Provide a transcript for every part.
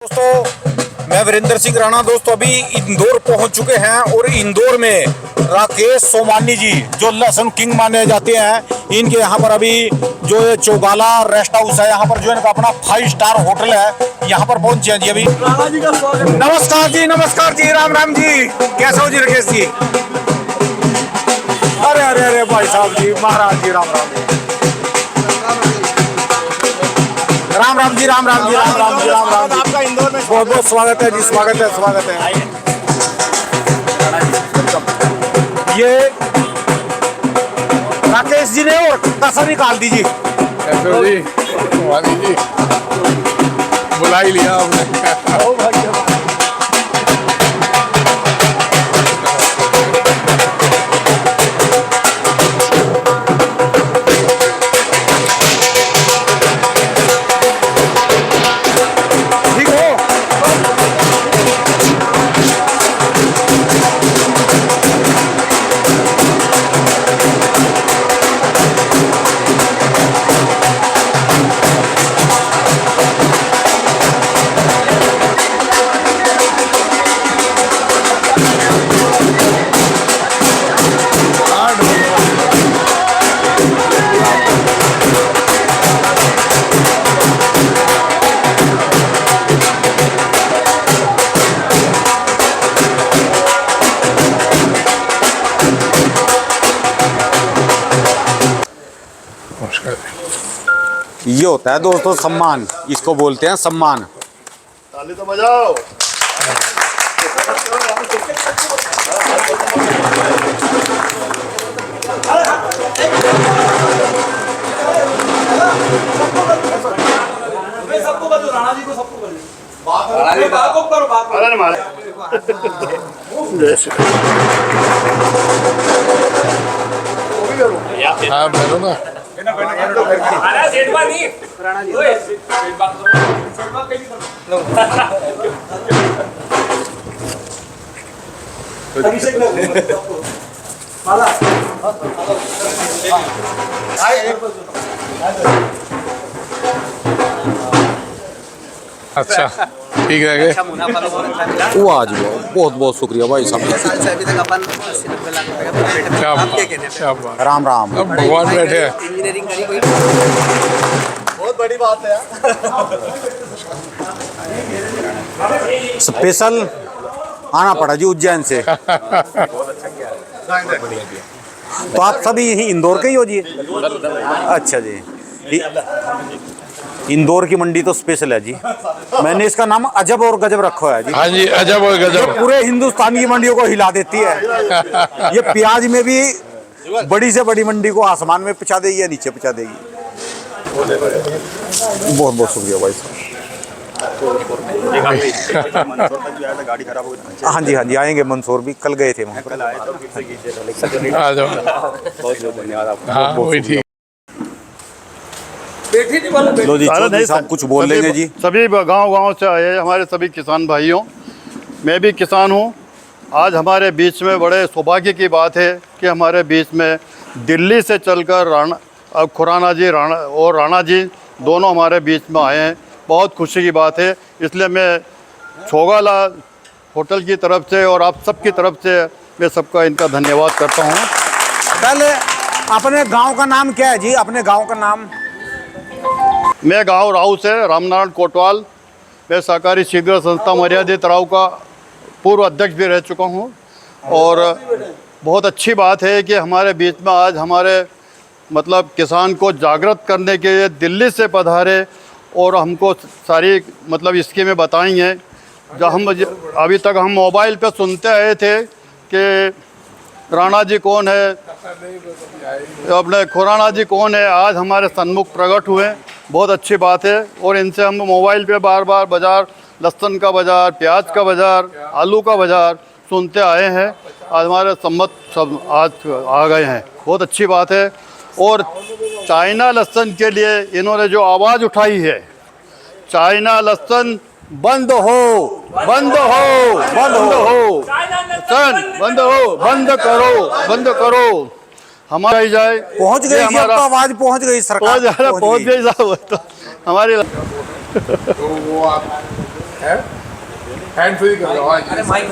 दोस्तों मैं वीरेंद्र सिंह राणा दोस्तों अभी इंदौर पहुंच चुके हैं और इंदौर में राकेश सोमानी जी जो लहसुन किंग माने जाते हैं इनके यहाँ पर अभी जो ये चौगाला रेस्ट हाउस है यहाँ पर जो इनका अपना 5 स्टार होटल है यहाँ पर पहुंचे हैं जी अभी। नमस्कार जी राम राम जी, कैसे हो जी राकेश जी? अरे अरे अरे भाई साहब जी महाराज जी राम राम राम राम जी राम राम जी राम राम जी राम राम। आपका इंदौर में बहुत बहुत स्वागत है जी, स्वागत है स्वागत है। ये राकेश जी ने और कसर निकाल दी जी। कैसे जी? जी बुला ही लिया आपने। ये होता है दोस्तों सम्मान, इसको बोलते हैं सम्मान। ताली तो बजाओ। सबको बदलो, राणा जी को सबको बदलो। बात को करो, बात अरे मारे। हाँ बोलो ना। अच्छा ठीक है। वो आज बहुत बहुत शुक्रिया भाई साहब। क्या बात। राम राम। अब भगवान बैठे हैं। इंजीनियरिंग करी कोई बहुत बड़ी बात है। स्पेशल आना पड़ा जी उज्जैन से। तो आप सभी यही इंदौर के ही हो जी? अच्छा जी, इंदौर की मंडी तो स्पेशल है जी। मैंने इसका नाम अजब और गजब रखा है जी। हाँ जी, अजब और गजब। पूरे हिंदुस्तान की मंडियों को हिला देती है। ये प्याज में भी बड़ी से बड़ी मंडी को आसमान में पहुंचा देगी या नीचे पहुंचा देगी। बहुत बहुत शुक्रिया भाई साहब। गाड़ी खराब हो गई। हाँ जी हाँ जी आएंगे, मंसूर भी कल गए थे वहाँ पर। आ जाओ। बहुत धन्यवाद आपका। हाँ वही ठीक। लो जी चौधरी साहब कुछ बोल लेंगे जी। सभी गांव से आए हमारे सभी किसान भाइयों, मैं भी किसान हूं। आज हमारे बीच में बड़े सौभाग्य की बात है कि हमारे बीच में दिल्ली से चलकर खुराना जी राणा जी दोनों हमारे बीच में आए हैं। बहुत खुशी की बात है, इसलिए मैं चौगाला होटल की तरफ से और आप सबकी तरफ से मैं सबका इनका धन्यवाद करता हूँ। पहले अपने गांव का नाम क्या है जी? अपने गांव का नाम? मैं गांव राव से रामनारायण कोटवाल, मैं सहकारी शीघ्र संस्था मर्यादित राव का पूर्व अध्यक्ष भी रह चुका हूं। और बहुत अच्छी बात है कि हमारे बीच में आज हमारे मतलब किसान को जागृत करने के लिए दिल्ली से पधारे और हमको सारी मतलब स्कीमें बताई हैं। जो हम अभी तक हम मोबाइल पे सुनते आए थे कि राणा जी कौन है, अपने खुराना जी कौन है, आज हमारे सन्मुख प्रकट हुए। बहुत अच्छी बात है। और इनसे हम मोबाइल पे बार बार बाज़ार, लहसुन का बाज़ार, प्याज का बाज़ार, आलू का बाज़ार सुनते आए हैं। आज हमारे सम्मत सब आज आ गए हैं, बहुत अच्छी बात है। और चाइना लहसुन के लिए इन्होंने जो आवाज़ उठाई है, चाइना लहसुन बंद हो, बंद हो, बंद हो, बंद हो, बंद करो, बंद करो। हमारा जाए पहुंच गई जी, अब तो आवाज पहुंच गई, सरकार पहुंच गई साहब। तो हमारी हैंड फ्री कर दो। अरे माइक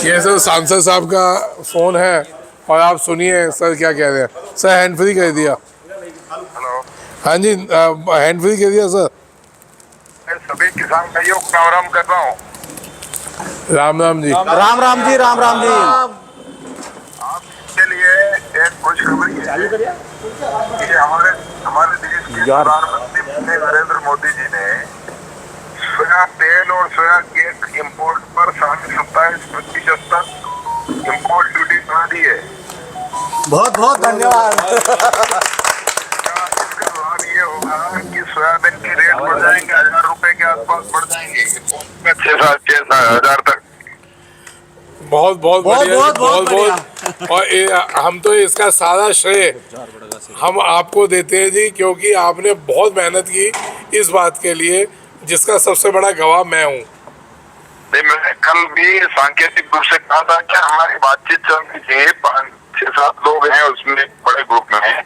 ये सर सांसद साहब का फोन है और आप सुनिए सर क्या कह रहे हैं। सर हैंड फ्री कर दिया। हेलो, हाँ जी हैंड फ्री कर दिया सर। मैं सभी किसान भाइयों को राम राम कर रहा हूँ। राम राम जी। राम राम जी, राम राम जी। आपके लिए एक खुशखबरी है कि हमारे देश के प्रधानमंत्री नरेंद्र मोदी जी ने सोया तेल और सोया केक इंपोर्ट पर 27% तक इंपोर्ट ड्यूटी बढ़ा दी है। बहुत बहुत धन्यवाद। इसका लाभ ये होगा कि सोयाबीन की रेट बढ़ जाएंगे, 1000 रुपए के आसपास बढ़ जाएंगे, 6,000 तक। बहुत बहुत बढ़िया, बहुत बहुत और हम तो इसका सारा श्रेय हम आपको देते हैं जी, क्योंकि आपने बहुत मेहनत की इस बात के लिए, जिसका सबसे बड़ा गवाह मैं हूँ। नहीं, मैंने कल भी सांकेतिक रूप से कहा था कि हमारी बातचीत चल रही थी, 5-6-7 लोग हैं उसमें, बड़े ग्रुप में हैं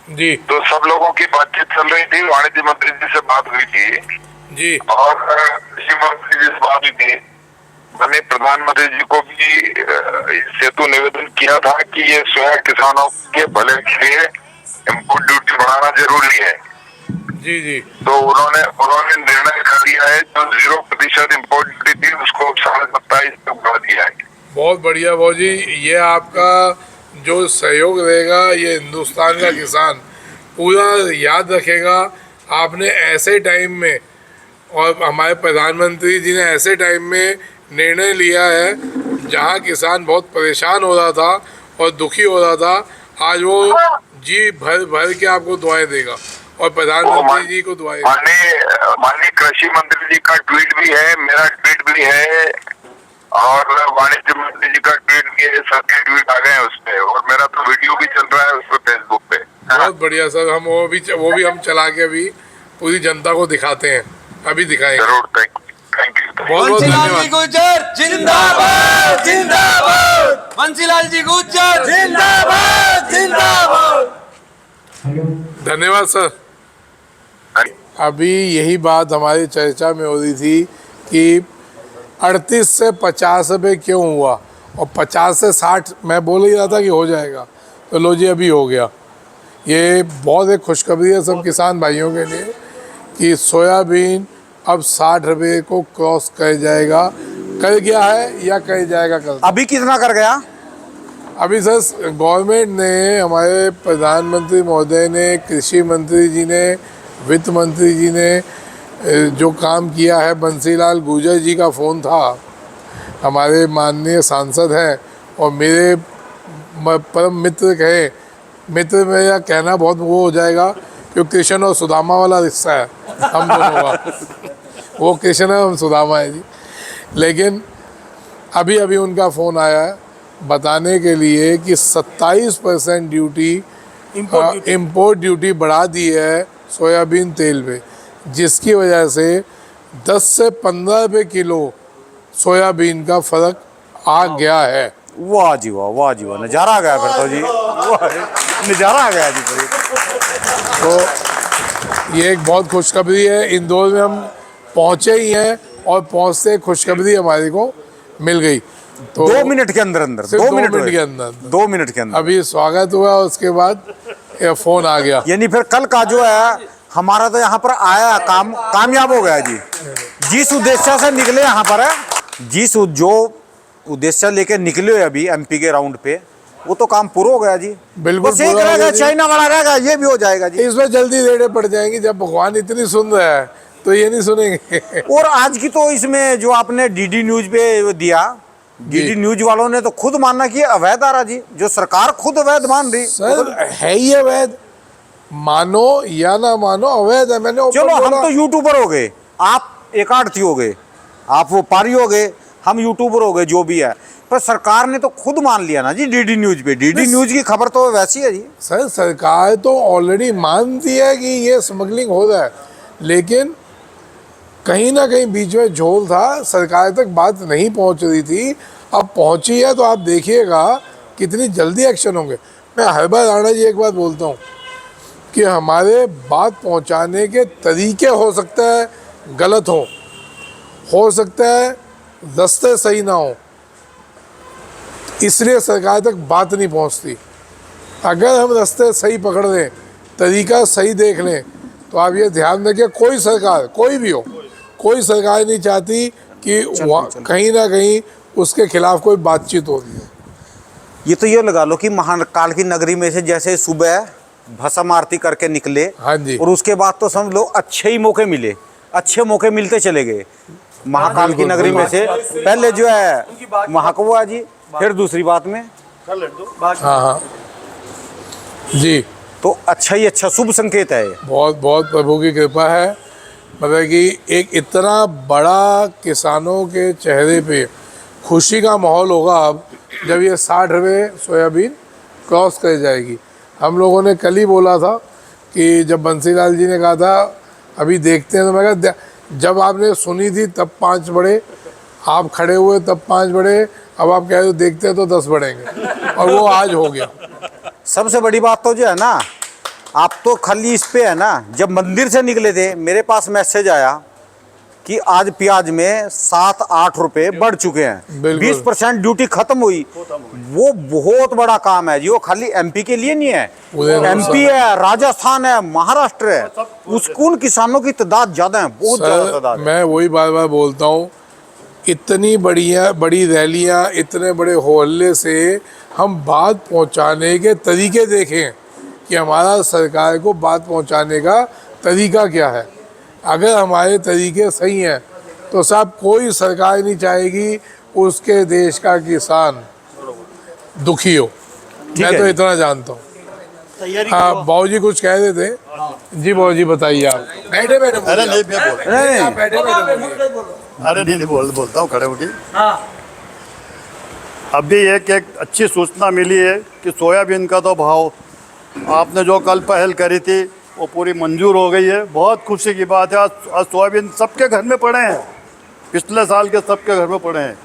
जी तो सब लोगों की बातचीत चल रही थी। वाणिज्य मंत्री जी से बात हुई थी जी और कृषि मंत्री जी से बात हुई थी। मैंने प्रधानमंत्री जी को भी सेतु निवेदन किया था कि ये सोया किसानों के भले के लिए इम्पोर्ट ड्यूटी बढ़ाना जरूरी है। जी जी। तो उन्होंने निर्णय कर दिया है, जो 0% इम्पोर्ट ड्यूटी थी उसको 27.5 तक बढ़ा दिया है। बहुत बढ़िया भाऊ जी, ये आपका जो सहयोग रहेगा ये हिंदुस्तान का किसान पूरा याद रखेगा। आपने ऐसे टाइम में और हमारे प्रधानमंत्री जी ने ऐसे टाइम में निर्णय लिया है जहां किसान बहुत परेशान हो रहा था और दुखी हो रहा था। आज वो जी भर भर के आपको दुआएं देगा और प्रधानमंत्री जी को दुआएं। माननीय कृषि मंत्री जी का ट्वीट भी है, मेरा ट्वीट भी है और वाणिज्य मंत्री जी का ट्वीट भी है, सबके ट्वीट आ गए हैं उसपे और मेरा तो वीडियो भी चल रहा है उस पे फेसबुक पे। बहुत बढ़िया सर, हम वो भी हम चला के अभी पूरी जनता को दिखाते हैं, अभी दिखाएंगे। जरूर, थैंक यू। बहुत बहुत धन्यवाद। गुज्जर जिंदाबाद जिंदाबाद, बंसीलाल जी गुज्जर जिंदाबाद जिंदाबाद। धन्यवाद सर। अभी यही बात हमारी चर्चा में हो रही थी कि 38 से 50 रुपये क्यों हुआ और 50 से 60 मैं बोल ही रहा था कि हो जाएगा, तो लो जी अभी हो गया। ये बहुत एक खुशखबरी है सब किसान भाइयों के लिए कि सोयाबीन अब 60 रुपये को क्रॉस कर जाएगा, कर गया है या कर जाएगा कल। अभी कितना कर गया? अभी सर गवर्नमेंट ने, हमारे प्रधानमंत्री महोदय ने, कृषि मंत्री जी ने, वित्त मंत्री जी ने जो काम किया है, बंसीलाल गुर्जर जी का फ़ोन था, हमारे माननीय सांसद हैं और मेरे परम मित्र कहे, मित्र में यह कहना बहुत वो हो जाएगा क्योंकि कृष्ण और सुदामा वाला रिश्ता है हम दोनों का, वो कृष्ण है हम सुदामा है जी। लेकिन अभी अभी उनका फ़ोन आया है बताने के लिए कि 27% ड्यूटी इम्पोर्ट ड्यूटी बढ़ा दी है सोयाबीन तेल पे, जिसकी वजह से 10 से 15 रुपये किलो सोयाबीन का फ़र्क आ गया है। वाह जी वाह, वाह जी वाह, नज़ारा आ गया फिर तो जी, नज़ारा आ गया जी फिर। तो ये एक बहुत खुशखबरी है। इंदौर में हम पहुँचे ही हैं और पहुँचते खुशखबरी हमारे को मिल गई। तो 2 मिनट के अंदर अंदर, 2 मिनट के अंदर, 2 मिनट के अंदर अभी स्वागत हुआ, उसके बाद फ़ोन आ गया। यानी फिर कल का जो है हमारा तो यहाँ पर आया काम कामयाब हो गया जी। जिस उद्देश्य से निकले यहाँ पर, जिस जो उद्देश्य लेके निकले अभी एमपी के राउंड पे, वो तो काम पूरा हो गया जी। बिल्कुल बस एक रह गया, चाइना वाला रह गया, ये भी हो जाएगा जी। इसमें जल्दी रेड़े पड़ जाएंगी, जब भगवान इतनी सुन रहा है तो ये नहीं सुनेंगे। और आज की तो इसमें जो आपने डीडी न्यूज पे दिया, डीडी न्यूज वालों ने तो खुद मानना कि अवैध आ रहा जी, जो सरकार खुद अवैध मान रही। सर है ही अवैध, मानो या ना मानो अवैध है। मैंने चलो हम तो यूट्यूबर हो गए, आप एक आड़ती हो गए, आप वो पारी हो गए, हम यूट्यूबर हो गए, जो भी है, पर सरकार ने तो खुद मान लिया ना जी डीडी न्यूज पे। डीडी न्यूज की खबर तो वैसी है जी। सर सरकार तो ऑलरेडी मानती है कि ये स्मगलिंग हो रहा है, लेकिन कहीं ना कहीं बीच में झोल था, सरकार तक बात नहीं पहुंच रही थी। अब पहुंची है तो आप देखिएगा कितनी जल्दी एक्शन होंगे। मैं हर बार राणा जी एक बात बोलता हूँ कि हमारे बात पहुंचाने के तरीके हो सकता है गलत हो सकता है रास्ते सही ना हो, इसलिए सरकार तक बात नहीं पहुंचती। अगर हम रास्ते सही पकड़ लें, तरीका सही देख लें, तो आप ये ध्यान रखिए कोई सरकार, कोई भी हो, कोई सरकार नहीं चाहती कि कहीं ना कहीं उसके खिलाफ कोई बातचीत हो रही है। ये तो ये लगा लो कि महाकाल की नगरी में से जैसे सुबह भस्म आरती करके निकले, हाँ जी, और उसके बाद तो समझ लो अच्छे ही मौके मिले, अच्छे मौके मिलते चले गए महाकाल की नगरी में से। पहले जो है महाकुआ जी, फिर दूसरी बात में हाँ हाँ जी, तो अच्छा ही अच्छा शुभ संकेत है ये। बहुत बहुत प्रभु की कृपा है। मतलब कि एक इतना बड़ा किसानों के चेहरे पे खुशी का माहौल होगा अब, जब ये 60 रुपये सोयाबीन क्रॉस कर जाएगी। हम लोगों ने कल ही बोला था कि जब बंसीलाल जी ने कहा था अभी देखते हैं, तो मैं कहा जब आपने सुनी थी तब 5 बढ़े, आप खड़े हुए तब 5 बढ़े, अब आप कह रहे हो देखते हैं तो 10 बढ़ेंगे, और वो आज हो गया। सबसे बड़ी बात तो जो है ना, आप तो खाली इस पे है ना, जब मंदिर से निकले थे मेरे पास मैसेज आया कि आज प्याज में 7-8 रुपए बढ़ चुके हैं, 20% ड्यूटी खत्म हुई। वो बहुत बड़ा काम है जी, वो खाली एमपी के लिए नहीं है, एमपी है, राजस्थान है, महाराष्ट्र है, उन किसानों की तादाद ज्यादा है, बहुत ज्यादा तादाद है। मैं वही बार बार बोलता हूँ, इतनी बड़ी रैलियाँ, इतने बड़े होहल्ले से हम बात पहुँचाने के तरीके देखें कि हमारा सरकार को बात पहुँचाने का तरीका क्या है। अगर हमारे तरीके सही हैं तो साहब कोई सरकार नहीं चाहेगी उसके देश का किसान दुखी हो। मैं तो इतना जानता हूँ। हाँ बाबू जी कुछ कह रहे थे जी, बाबू जी बताइए आप। बैठे बैठे अरे नहीं मैं बोल अरे नहीं बोलता हूँ खड़े होके। अभी एक अच्छी सूचना मिली है कि सोयाबीन का तो भाव आपने जो कल पहल करी थी वो पूरी मंजूर हो गई है। बहुत खुशी की बात है। आज सोयाबीन सबके घर में पड़े हैं, पिछले साल के सबके घर में पड़े हैं,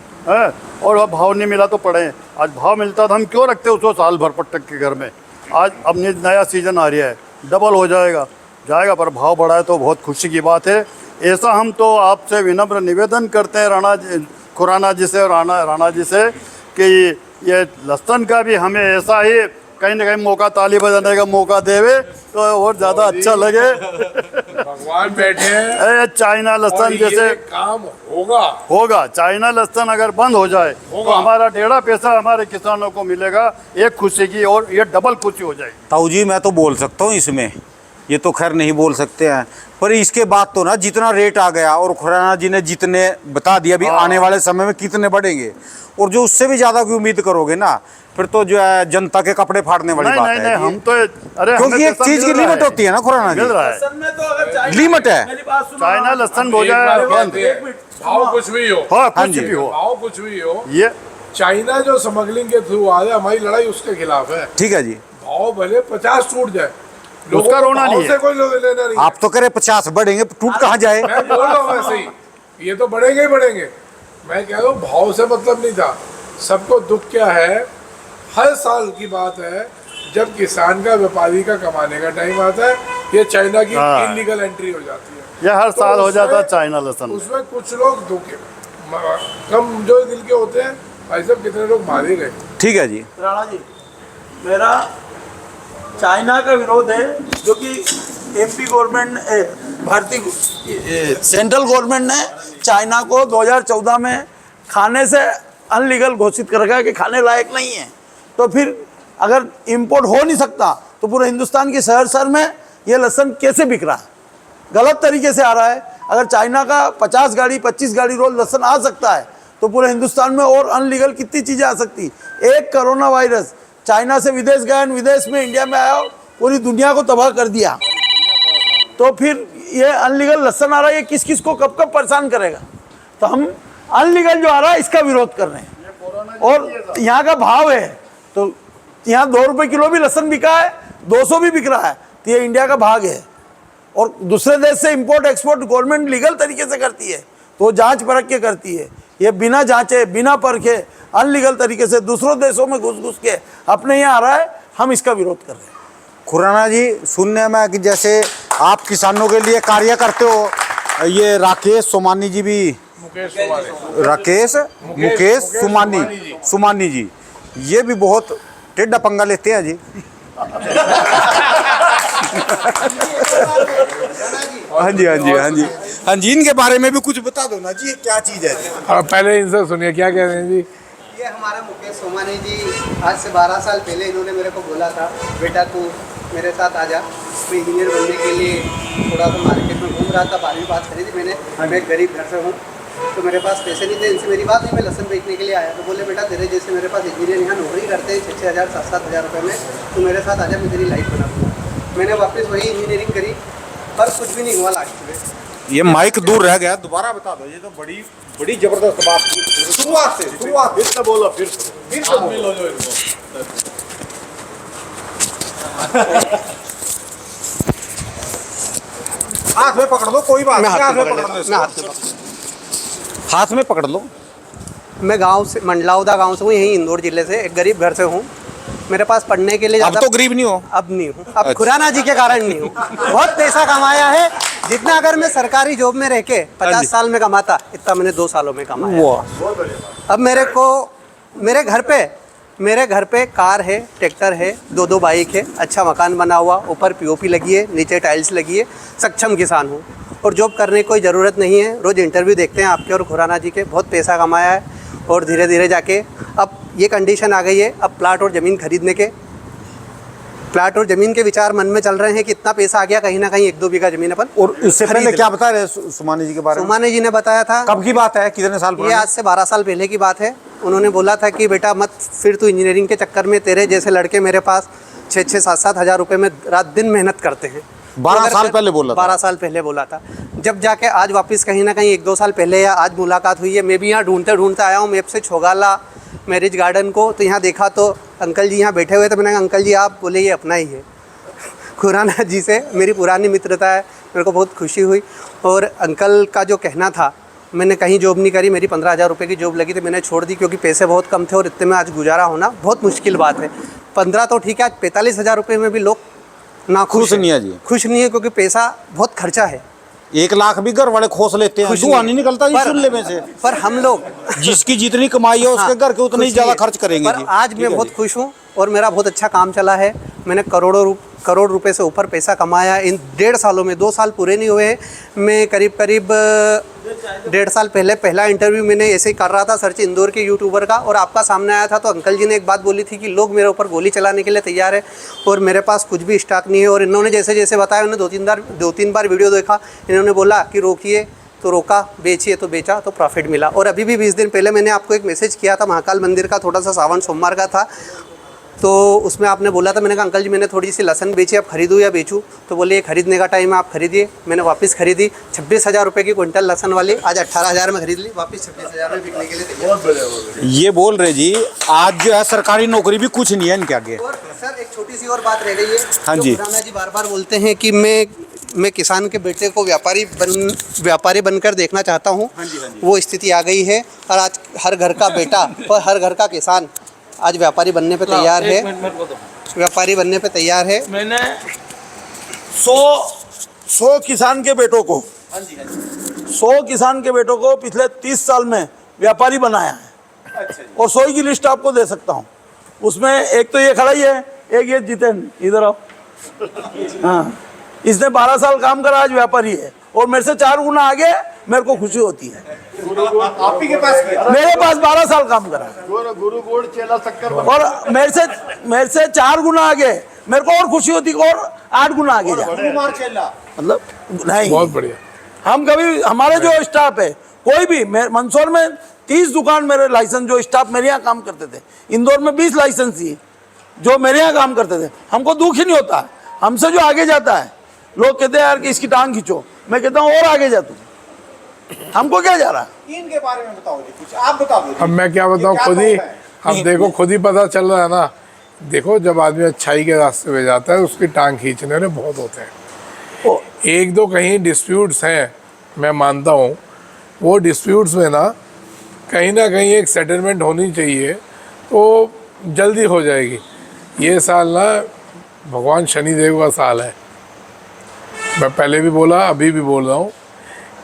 और अब भाव नहीं मिला तो पड़े हैं। आज भाव मिलता तो हम क्यों रखते उसको साल भर पट्टक के घर में। आज अब नया सीजन आ रहा है, डबल हो जाएगा, पर भाव बढ़ा है तो बहुत खुशी की बात है। ऐसा हम तो आपसे विनम्र निवेदन करते हैं खुराना जी से, राणा जी से, कि ये लहसुन का भी हमें ऐसा ही कहीं ना कहीं मौका, ताली बजाने का मौका देवे तो और ज़्यादा अच्छा लगे। भगवान बैठे हैं, चाइना लहसुन जैसे काम होगा। चाइना लहसुन अगर बंद हो जाए तो हमारा टेढ़ा पैसा हमारे किसानों को मिलेगा, एक खुशी की, और ये डबल खुशी हो जाएगी। ताऊ जी मैं तो बोल सकता हूँ इसमें, ये तो खैर नहीं बोल सकते हैं, पर इसके बाद तो ना जितना रेट आ गया, और खुराना जी ने जितने बता दिया भी आने वाले समय में कितने बढ़ेंगे, और जो उससे भी ज़्यादा की उम्मीद करोगे ना, फिर तो जो है जनता के कपड़े फाड़ने वाली बात है। हम तो अरे क्योंकि एक चीज की लिमिट होती है ना खुराना जी, लिमिट है। चाइना लहसुन हो जाए बंद, भाव कुछ भी हो, भाव कुछ भी हो, ये चाइना जो स्मगलिंग के थ्रू आ रहा है, हमारी लड़ाई उसके खिलाफ है। ठीक है जी, भाव भले 50 टूट जाए, उसका रोना नहीं है, कोई लेना नहीं। आप तो करे 50 बढ़ेंगे, टूट कहाँ जाए। मैं बोल रहा हूँ वैसे ही, ये तो बढ़ेंगे ही बढ़ेंगे। मैं कह रहा हूँ भाव से मतलब नहीं था। सबको दुख क्या है, हर साल की बात है जब किसान का, व्यापारी का कमाने का टाइम आता है, ये चाइना की इलीगल एंट्री हो जाती है। ये हर साल हो जाता है चाइना लहसुन। उसमें कुछ लोग दुखे कम जो दिल के होते हैं, भाई साहब कितने लोग मारे गए। ठीक है जी, राणा जी, मेरा चाइना का विरोध है, जो कि एमपी गवर्नमेंट ने, भारतीय सेंट्रल गवर्नमेंट ने चाइना को 2014 में खाने से अनलीगल घोषित कर रखा है कि खाने लायक नहीं है। तो फिर अगर इंपोर्ट हो नहीं सकता तो पूरे हिंदुस्तान के शहर में ये लहसुन कैसे बिक रहा है? गलत तरीके से आ रहा है। अगर चाइना का 50 गाड़ी 25 गाड़ी रोज लहसुन आ सकता है तो पूरे हिंदुस्तान में और अनलीगल कितनी चीज़ें आ सकती। एक कोरोना वायरस चाइना से विदेश गया, विदेश में इंडिया में आया, पूरी दुनिया को तबाह कर दिया। तो फिर ये अनलीगल लहसुन आ रहा है, ये किस किस को कब कब परेशान करेगा। तो हम अनलीगल जो आ रहा है इसका विरोध कर रहे हैं। और यहाँ का भाव है तो यहाँ 2 रुपये किलो भी लहसुन बिका है, 200 भी बिक रहा है, तो ये इंडिया का भाग है। और दूसरे देश से इंपोर्ट एक्सपोर्ट गवर्नमेंट लीगल तरीके से करती है, तो वो जांच परख के करती है। ये बिना जांचे, बिना परखे, अनलीगल तरीके से दूसरों देशों में घुस के अपने यहाँ आ रहा है, हम इसका विरोध कर रहे हैं। खुराना जी, सुनने में कि जैसे आप किसानों के लिए कार्य करते हो, ये राकेश सोमानी जी भी, मुकेश सुमानी जी, ये भी बहुत टेढ़ा पंगा लेते हैं जी। हाँ जी, हाँ जी, हाँ जी, हाँ जी, इनके बारे में भी कुछ बता दो ना जी, ये क्या चीज़ है जी? पहले इनसे सुनिए क्या कह रहे हैं जी। ये हमारा मुकेश सोमानी जी, आज से 12 साल पहले इन्होंने मेरे को बोला था, बेटा तू मेरे साथ आ जा, मैं इंजीनियर बनने के लिए थोड़ा सा मार्केट में घूम रहा था, 12वीं पास करी थी मैंने, मैं एक गरीब घर से हूँ, तो मेरे पास पैसे नहीं थे। इनसे मेरी बात नहीं, मैं लहसन बेचने के लिए आया, तो बोले बेटा तेरे जैसे मेरे पास इंजीनियर यहाँ नौकरी करते हैं 6-6 हज़ार 7-7 हज़ार रुपये में, तू मेरे साथ आ जा, मैं तेरी लाइफ बना दूँगा। मैंने वापस वही इंजीनियरिंग करी, पर कुछ भी नहीं हुआ लास्ट में। ये माइक दूर रह गया, दोबारा बता दो, ये तो बड़ी बड़ी जबरदस्त बात थी। शुरुआत फिर से बोलो, फिर से बोलो। हाथ में पकड़ लो, कोई बात नहीं, हाथ में पकड़ लो, हाथ में पकड़ लो। मैं गांव से, मंडलाउदा गांव से हूँ, यहीं इंदौर जिले से, एक गरीब घर से हूँ। मेरे पास पढ़ने के लिए अब तो गरीब नहीं हो? अब नहीं हूँ, अब खुराना जी के कारण नहीं हूँ। बहुत पैसा कमाया है, जितना अगर मैं सरकारी जॉब में रह के 50 साल में कमाता, इतना मैंने 2 सालों में कमाया। अब मेरे घर पे कार है, ट्रैक्टर है, 2 बाइक है, अच्छा मकान बना हुआ, ऊपर पीओपी लगी है, नीचे टाइल्स लगी है, सक्षम किसान हूँ और जॉब करने की कोई ज़रूरत नहीं है। रोज़ इंटरव्यू देखते हैं आपके और खुराना जी के, बहुत पैसा कमाया है और धीरे धीरे जाके अब ये कंडीशन आ गई है, अब प्लाट और ज़मीन खरीदने के, प्लाट और ज़मीन के विचार मन में चल रहे हैं कि इतना पैसा आ गया, कहीं ना कहीं 1-2 बीघा ज़मीन अपन। और इससे पहले क्या बता रहे सुमानी जी के बारे में? सुमानी जी ने बताया था, कब की बात है, कितने साल ये आज से 12 साल पहले की बात है। उन्होंने बोला था कि बेटा मत फिर तू इंजीनियरिंग के चक्कर में, तेरे जैसे लड़के मेरे पास 6-6, 7-7 हज़ार रुपये में रात दिन मेहनत करते हैं। 12 साल पहले बोला था? 12 साल पहले बोला था। जब जाके आज वापस कहीं ना कहीं 1-2 साल पहले या आज मुलाकात हुई है, मैं भी यहाँ ढूंढते आया हूँ मैप से छोगाला मैरिज गार्डन को, तो यहाँ देखा तो अंकल जी यहाँ बैठे हुए थे। मैंने कहा अंकल जी आप, बोले ये अपना ही है। खुराना जी से मेरी पुरानी मित्रता है, मेरे को बहुत खुशी हुई। और अंकल का जो कहना था, मैंने कहीं जॉब नहीं करी, मेरी 15,000 रुपये की जॉब लगी थी, मैंने छोड़ दी क्योंकि पैसे बहुत कम थे और इतने में आज गुजारा होना बहुत मुश्किल बात है। 15 तो ठीक है, आज 45,000 रुपये में भी लोग ना खुश नहीं है जी, खुश नहीं है, क्योंकि पैसा बहुत खर्चा है। 1 लाख भी घर वाले खोस लेते हैं, धुआं नहीं निकलता जी चूल्हे में से। पर हम लोग जिसकी जितनी कमाई है उसके घर के उतने ही ज्यादा खर्च करेंगे। पर आज मैं बहुत खुश हूँ और मेरा बहुत अच्छा काम चला है। मैंने करोड़ रुपए से ऊपर पैसा कमाया इन 1.5 सालों में। 2 साल पूरे नहीं हुए, मैं करीब 1.5 साल पहले पहला इंटरव्यू मैंने ऐसे ही कर रहा था सर्च इंदौर के यूट्यूबर का, और आपका सामने आया था। तो अंकल जी ने एक बात बोली थी कि लोग मेरे ऊपर गोली चलाने के लिए तैयार है और मेरे पास कुछ भी स्टॉक नहीं है। और इन्होंने जैसे जैसे बताया, उन्होंने 2-3 बार वीडियो देखा, इन्होंने बोला कि रोकिए तो रोका, बेचिए तो बेचा, तो प्रॉफिट मिला। और अभी भी 20 दिन पहले मैंने आपको एक मैसेज किया था, महाकाल मंदिर का, थोड़ा सा सावन सोमवार का था, तो उसमें आपने बोला था, मैंने कहा अंकल जी मैंने थोड़ी सी लहसन बेची, अब खरीदूँ या बेचूँ? तो बोले ये खरीदने का टाइम है, आप खरीदिए। मैंने वापस खरीदी, 26,000 रुपये की क्विंटल लहसन वाली, आज 18,000 में खरीद ली, वापस 26,000 में बिकने के लिए तैयार। ये बोल रहे जी आज जो है सरकारी नौकरी भी कुछ नहीं है इनके आगे। और सर एक छोटी सी और बात रह गई है। हाँ जी। खुराना जी बार बार बोलते हैं कि मैं किसान के बेटे को व्यापारी बनकर देखना चाहता हूँ। वो स्थिति आ गई है और आज हर घर का बेटा और हर घर का किसान आज व्यापारी बनने पे तैयार है, व्यापारी बनने पे तैयार है। मैंने 100 किसान के बेटों को 100 किसान के बेटों को पिछले 30 साल में व्यापारी बनाया है। और 100 की लिस्ट आपको दे सकता हूँ। उसमें एक तो ये खड़ा ही है, एक ये जितेंद्र, इधर आओ। हाँ, इसने 12 साल काम करा, आज व्यापारी है और मेरे से 4 गुना आगे। मेरे को खुशी होती है। आप ही के पास किया? मेरे पास 12 साल काम करा गुरु गोड़ चेला शक्कर और मेरे से 4 गुना आगे। मेरे को और खुशी होती और 8 गुना आगे जा, मतलब नहीं। बहुत बढ़िया। हम कभी, हमारे जो स्टाफ है कोई भी, मंदसौर में 30 दुकान मेरे लाइसेंस, जो स्टाफ मेरे यहाँ काम करते थे, इंदौर में 20 लाइसेंस ही जो मेरे यहाँ काम करते थे। हमको दुख ही नहीं होता। हमसे जो आगे जाता है, लोग कहते हैं यार कि इसकी टांग खींचो, मैं कहता हूँ और आगे जा तू, हमको क्या जा रहा है। इनके बारे में बताओ जी कुछ, आप बता दो। अब मैं क्या बताऊँ, खुद ही अब देखो, खुद ही पता चल रहा है ना। देखो, जब आदमी अच्छाई के रास्ते पे जाता है, उसकी टांग खींचने वाले बहुत होते हैं। 1-2 कहीं डिस्प्यूट्स हैं, मैं मानता हूँ। वो डिस्प्यूट्स में ना कहीं एक सेटलमेंट होनी चाहिए, तो जल्दी हो जाएगी। ये साल ना भगवान शनिदेव का साल है। मैं पहले भी बोला, अभी भी बोल रहा हूँ,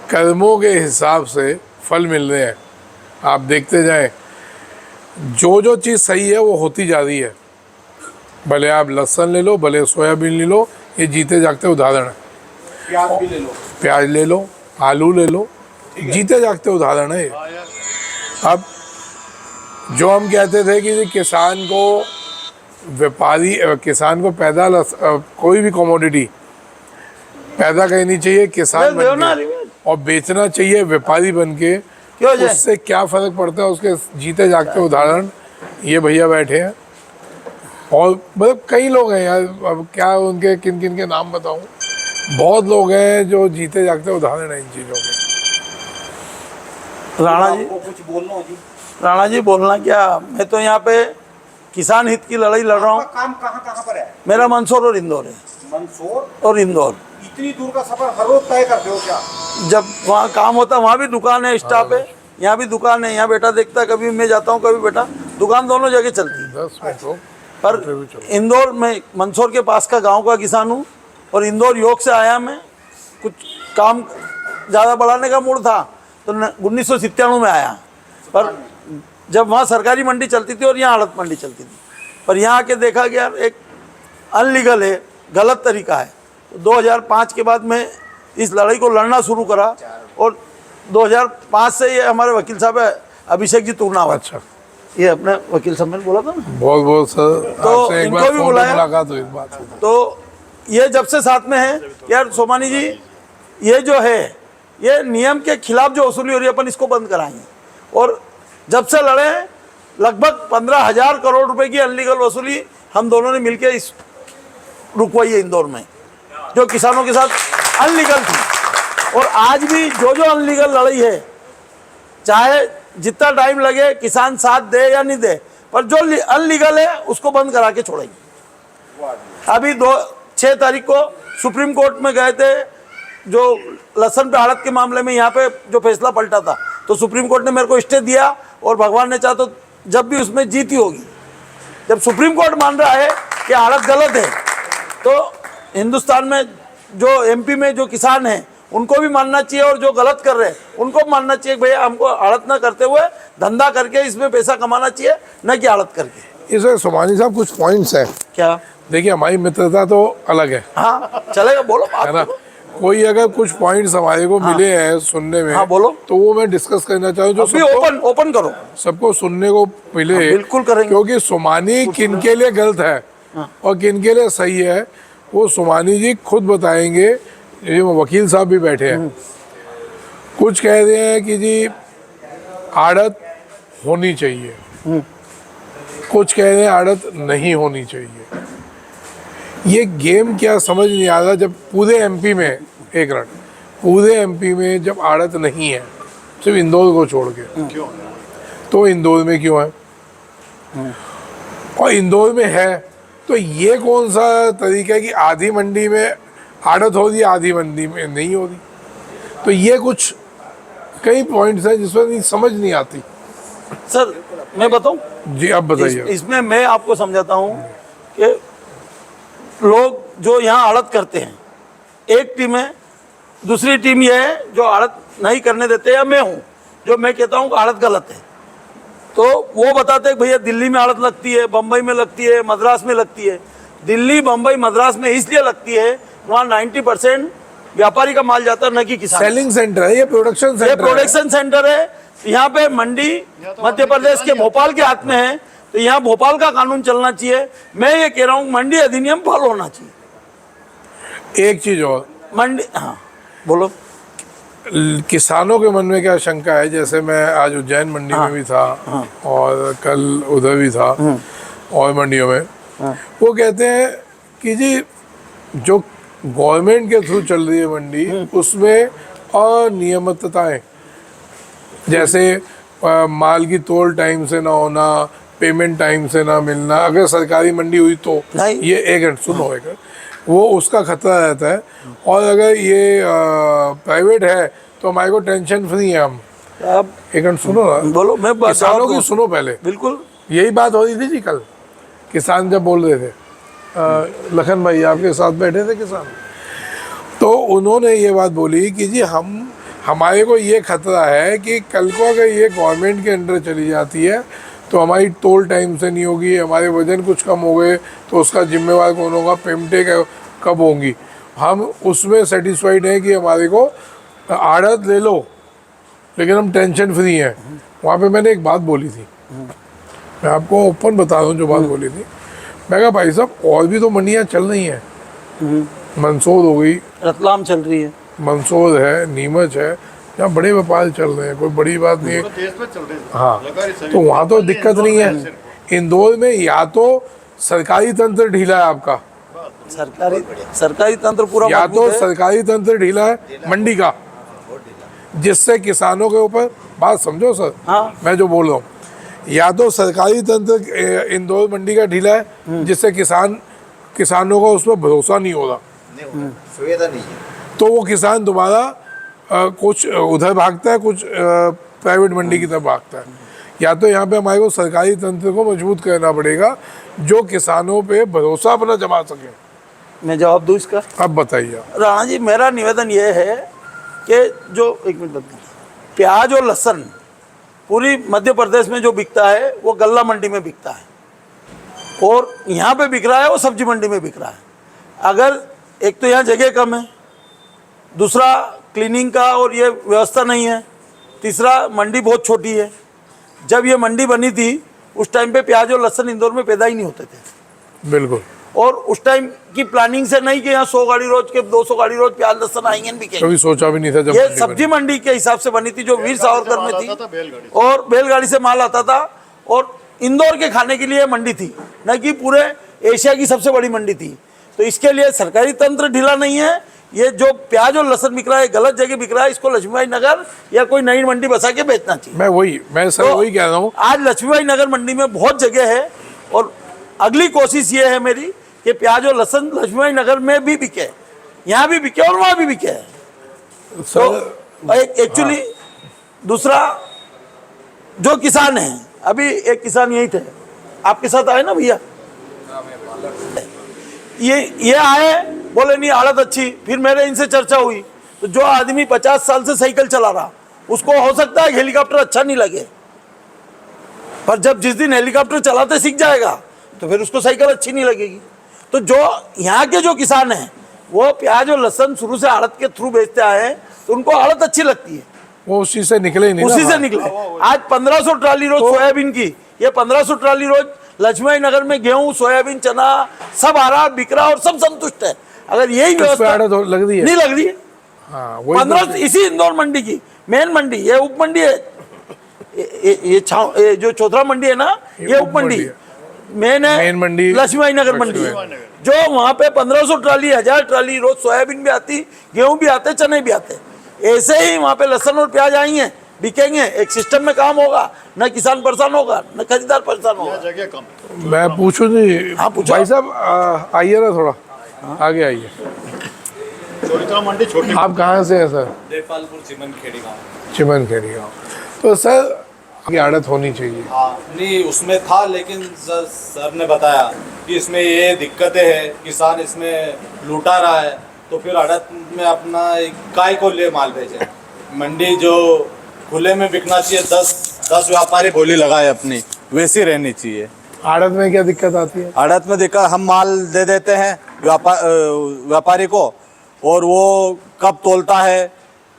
कर्मों के हिसाब से फल मिल रहे हैं। आप देखते जाएं, जो जो चीज़ सही है वो होती जा रही है। भले आप लहसुन ले लो, भले सोयाबीन ले लो, ये जीते जागते उदाहरण है। प्याज भी ले लो, प्याज ले लो, आलू ले लो, जीते जागते उदाहरण है ये। अब जो हम कहते थे कि किसान को व्यापारी, किसान को पैदा कोई भी कमोडिटी पैदा करनी चाहिए किसान बन के, और बेचना चाहिए व्यापारी बन के। उससे क्या फर्क पड़ता है, उसके जीते जागते उदाहरण ये भैया बैठे हैं। और मतलब कई लोग हैं यार, अब क्या उनके किन किन के नाम बताऊं, बहुत लोग हैं जो जीते जागते उदाहरण हैं इन चीज़ों के। राणा जी, कुछ बोलना जी। राणा जी बोलना क्या, मैं तो यहाँ पे किसान हित की लड़ाई लड़ रहा हूँ। काम कहाँ पर है? मेरा मंदसौर और इंदौर है। मंदसौर और इंदौर। इतनी दूर का सफर हर रोज तय करते हो क्या? जब वहाँ काम होता है वहाँ भी दुकान है, स्टाफ है, यहाँ भी दुकान है। यहाँ बेटा देखता है, कभी मैं जाता हूँ, कभी बेटा, दुकान दोनों जगह चलती है। 10 मिनट हो। पर इंदौर में मंदसौर के पास का गांव का किसान हूँ, और इंदौर योग से आया मैं। कुछ काम ज़्यादा बढ़ाने का मूड था तो 1997 में आया। पर जब वहाँ सरकारी मंडी चलती थी और यहाँ आड़त मंडी चलती थी, पर यहाँ आके देखा कि यार एक अनलीगल है, गलत तरीका है। तो 2005 के बाद मैं इस लड़ाई को लड़ना शुरू करा, और 2005 से ये हमारे वकील साहब है अभिषेक जी तुरनावत, अच्छा, ये अपने वकील साहब ने बोला था ना, बहुत बहुत सर, तो आपसे एक इनको बार भी फोन बुलाया। पे मुलाकात हुई, बात हुई। तो ये जब से साथ में है यार सोमानी जी, ये जो है ये नियम के खिलाफ जो वसूली हो रही है, अपन इसको बंद कराएंगे। और जब से लड़े लगभग 15,000 करोड़ रुपए की अनलीगल वसूली हम दोनों ने मिलकर इस रुकवाई है इंदौर में, जो किसानों के साथ अनलीगल थी। और आज भी जो जो अनलीगल लड़ाई है, चाहे जितना टाइम लगे, किसान साथ दे या नहीं दे, पर जो अनलीगल है उसको बंद करा के छोड़ेंगे। अभी 6 तारीख को सुप्रीम कोर्ट में गए थे, जो लहसुन पे आड़त के मामले में यहाँ पे जो फैसला पलटा था, तो सुप्रीम कोर्ट ने मेरे को स्टे दिया, और भगवान ने चाहा तो जब भी उसमें जीती होगी। जब सुप्रीम कोर्ट मान रहा है कि आड़त गलत है, तो हिंदुस्तान में जो एमपी में जो किसान हैं उनको भी मानना चाहिए, और जो गलत कर रहे हैं उनको भी मानना चाहिए। भैया हमको आड़त ना करते हुए धंधा करके इसमें पैसा कमाना चाहिए, न कि आड़त करके। इसमें सोमानी साहब कुछ पॉइंट्स हैं। क्या? देखिए, हमारी मित्रता तो अलग है, हाँ चलेगा, बोलो बात है ना। करो। कोई अगर कुछ पॉइंट्स हमारे को मिले हैं सुनने में, हाँ, बोलो। तो वो मैं डिस्कस करना चाहूँ, जो अभी सबको ओपन करो, सबको सुनने को मिले। बिल्कुल करेंगे। क्योंकि सोमानी किन के लिए गलत है और किन के लिए सही है, वो सोमानी जी खुद बताएंगे। ये वकील साहब भी बैठे हैं, कुछ कह रहे हैं कि जी आड़त होनी चाहिए, कुछ कह रहे हैं आड़त नहीं होनी चाहिए। ये गेम क्या समझ नहीं आ रहा, जब पूरे एमपी में, एक मिनट, पूरे एमपी में जब आड़त नहीं है, सिर्फ इंदौर को छोड़ के, क्यों? तो इंदौर में क्यों है? और इंदौर में है तो ये कौन सा तरीका है कि आधी मंडी में आड़त हो रही है, आधी मंडी में नहीं हो रही? तो ये कुछ कई पॉइंट्स हैं जिसमें नहीं समझ नहीं आती। सर मैं बताऊं जी, आप बताइए। इसमें मैं आपको समझाता हूं कि लोग जो यहाँ आड़त करते हैं, एक टीम है, दूसरी टीम ये है जो आड़त नहीं करने देते, या मैं हूँ जो मैं कहता हूँ कि आड़त गलत है। तो वो बताते हैं भैया दिल्ली में आड़त लगती है, बम्बई में लगती है, मद्रास में लगती है। दिल्ली, बम्बई, मद्रास में इसलिए लगती है, वहाँ 90% व्यापारी का माल जाता है, न कि किसान। सेलिंग सेंटर है ये, प्रोडक्शन सेंटर, ये प्रोडक्शन सेंटर है। यहाँ पे मंडी मध्य प्रदेश के भोपाल के हाथ में है, तो यहाँ भोपाल का कानून चलना चाहिए। मैं ये कह रहा हूँ मंडी अधिनियम फॉलो होना चाहिए। एक चीज और, मंडी, हाँ बोलो। किसानों के मन में क्या शंका है, जैसे मैं आज उज्जैन मंडी में भी था, और कल उधर भी था, और मंडियों में वो कहते हैं कि जी जो गवर्नमेंट के थ्रू चल रही है मंडी, उसमें अनियमितताएं, जैसे माल की तोल टाइम से ना होना, पेमेंट टाइम से ना मिलना। अगर सरकारी मंडी हुई तो ये, एक मिनट सुनो, एक वो उसका खतरा रहता है। और अगर ये प्राइवेट है तो हमारे को टेंशन फ्री है हम। अब एक मिनट सुनो ना, बोलो, मैं किसानों की सुनो पहले। बिल्कुल यही बात हो रही थी जी कल, किसान जब बोल रहे थे लखन भाई आपके साथ बैठे थे किसान, तो उन्होंने ये बात बोली कि जी हमारे को ये खतरा है कि कल को अगर ये गवर्नमेंट के अंडर चली जाती है तो हमारी तोल टाइम से नहीं होगी, हमारे वजन कुछ कम हो गए तो उसका जिम्मेवार कौन होगा, पेमेंटें कब होंगी। हम उसमें सेटिस्फाइड हैं कि हमारे को आड़त ले लो लेकिन हम टेंशन फ्री हैं। वहाँ पे मैंने एक बात बोली थी, मैं आपको ओपन बता रहा हूँ जो बात बोली थी। मैं कहा भाई साहब और भी तो मंडियाँ चल रही हैं, मंदसौर हो गई, रतलाम चल रही है, मंदसौर है, नीमच है, जहाँ बड़े व्यापार चल रहे हैं, कोई बड़ी बात नहीं है। देश में चल रहे हैं। हाँ, तो वहाँ तो दिक्कत नहीं है। इंदौर में या तो सरकारी तंत्र ढीला है आपका, सरकारी तंत्र पूरा या मजबूत तो है। सरकारी तंत्र ढीला है मंडी का, जिससे किसानों के ऊपर, बात समझो सर, हाँ। मैं जो बोल रहा हूँ, या तो सरकारी तंत्र इंदौर मंडी का ढीला है जिससे किसानों का उस पर भरोसा नहीं हो रहा, सुविधा नहीं है, तो वो किसान दोबारा कुछ उधर भागता है, कुछ प्राइवेट मंडी की तरफ भागता है। या तो यहाँ पे हमारे को सरकारी तंत्र को मजबूत करना पड़ेगा जो किसानों पे भरोसा अपना जमा सके। मैं जवाब दूं इसका। अब बताइए। राणा जी, मेरा निवेदन ये है कि जो एक मिनट प्याज और लहसुन पूरी मध्य प्रदेश में जो बिकता है वो गल्ला मंडी में बिकता है और यहाँ पे बिक रहा है वो सब्जी मंडी में बिक रहा है। अगर एक तो यहाँ जगह कम है, दूसरा क्लीनिंग का और ये व्यवस्था नहीं है, तीसरा मंडी बहुत छोटी है। जब ये मंडी बनी थी उस टाइम पे प्याज और लहसुन इंदौर में पैदा ही नहीं होते थे। बिल्कुल। और उस टाइम की प्लानिंग से नहीं कि यहाँ 100 गाड़ी रोज के 200 गाड़ी रोज प्याज लहसुन आएंगे बिकेंगे, कभी सोचा भी नहीं था। जब ये सब्जी मंडी के हिसाब से बनी थी जो वीर सावरकर में थी और बैलगाड़ी से माल आता था और इंदौर के खाने के लिए मंडी थी, न कि पूरे एशिया की सबसे बड़ी मंडी थी। तो इसके लिए सरकारी तंत्र ढीला नहीं है। ये जो प्याज और लहसुन बिक रहा है गलत जगह बिक रहा है, इसको लक्ष्मीबाई नगर या कोई नई मंडी बसा के बेचना चाहिए। मैं सर तो वही कह रहा हूँ। आज लक्ष्मीबाई नगर मंडी में बहुत जगह है और अगली कोशिश ये है मेरी कि प्याज और लहसुन लक्ष्मीबाई नगर में भी बिके, यहाँ भी बिके और वहाँ भी बिके। तो एक्चुअली दूसरा जो किसान है, अभी एक किसान यही थे आपके साथ आए ना भैया, ये आए बोले नहीं आड़त अच्छी, फिर मेरे इनसे चर्चा हुई तो जो आदमी 50 साल से साइकिल चला रहा उसको हो सकता है हेलीकॉप्टर अच्छा नहीं लगे, पर जब जिस दिन हेलीकॉप्टर चलाते सीख जाएगा तो फिर उसको साइकिल अच्छी नहीं लगेगी। तो जो यहाँ के जो किसान हैं वो प्याज और लहसुन शुरू से आड़त के थ्रू बेचते आए हैं तो उनको आड़त अच्छी लगती है, वो उसी से निकले नहीं, उसी से निकले। आज 1500 ट्राली रोज सोयाबीन की, ये 1500 ट्राली रोज लक्ष्मीबाई नगर में गेहूं सोयाबीन चना सब आ रहा बिक रहा और सब संतुष्ट है। अगर यही व्यवस्था लग रही है, नहीं लग रही है। हाँ, 15 इसी इंदौर मंडी की मेन मंडी, ये उप मंडी है, ये जो चौथरा मंडी है ना ये उप मंडी, मेन मंडी लक्ष्मीबाई नगर मंडी है। जो वहाँ पे 1500 ट्राली 1000 ट्राली रोज सोयाबीन भी आती, गेहूं भी आते, चने भी आते। ऐसे ही वहाँ पे लहसुन और प्याज आएंगे बिकेंगे, एक सिस्टम में काम होगा, न किसान परेशान होगा न खरीदार परेशान होगा। जगह कम। मैं पूछूं जी। हाँ, पूछो। भाई साहब आइए ना थोड़ा आगे आइए। चौथरा मंडी छोटी। आप कहाँ से हैं सर? देवपालपुर चिमनखेड़ी गाँव। चिमनखेड़ी गाँव। तो सर की आड़त होनी चाहिए। नहीं उसमें था, लेकिन सर ने बताया कि इसमें ये दिक्कतें हैं, किसान इसमें लूटा रहा है, तो फिर आड़त में अपना काय को ले माल भेजे। मंडी जो खुले में बिकना चाहिए, 10 व्यापारी बोली लगाए अपनी, वैसी रहनी चाहिए। आड़त में क्या दिक्कत आती है? आड़त में दिक्कत, हम माल दे देते हैं व्यापारी को और वो कब तोलता है,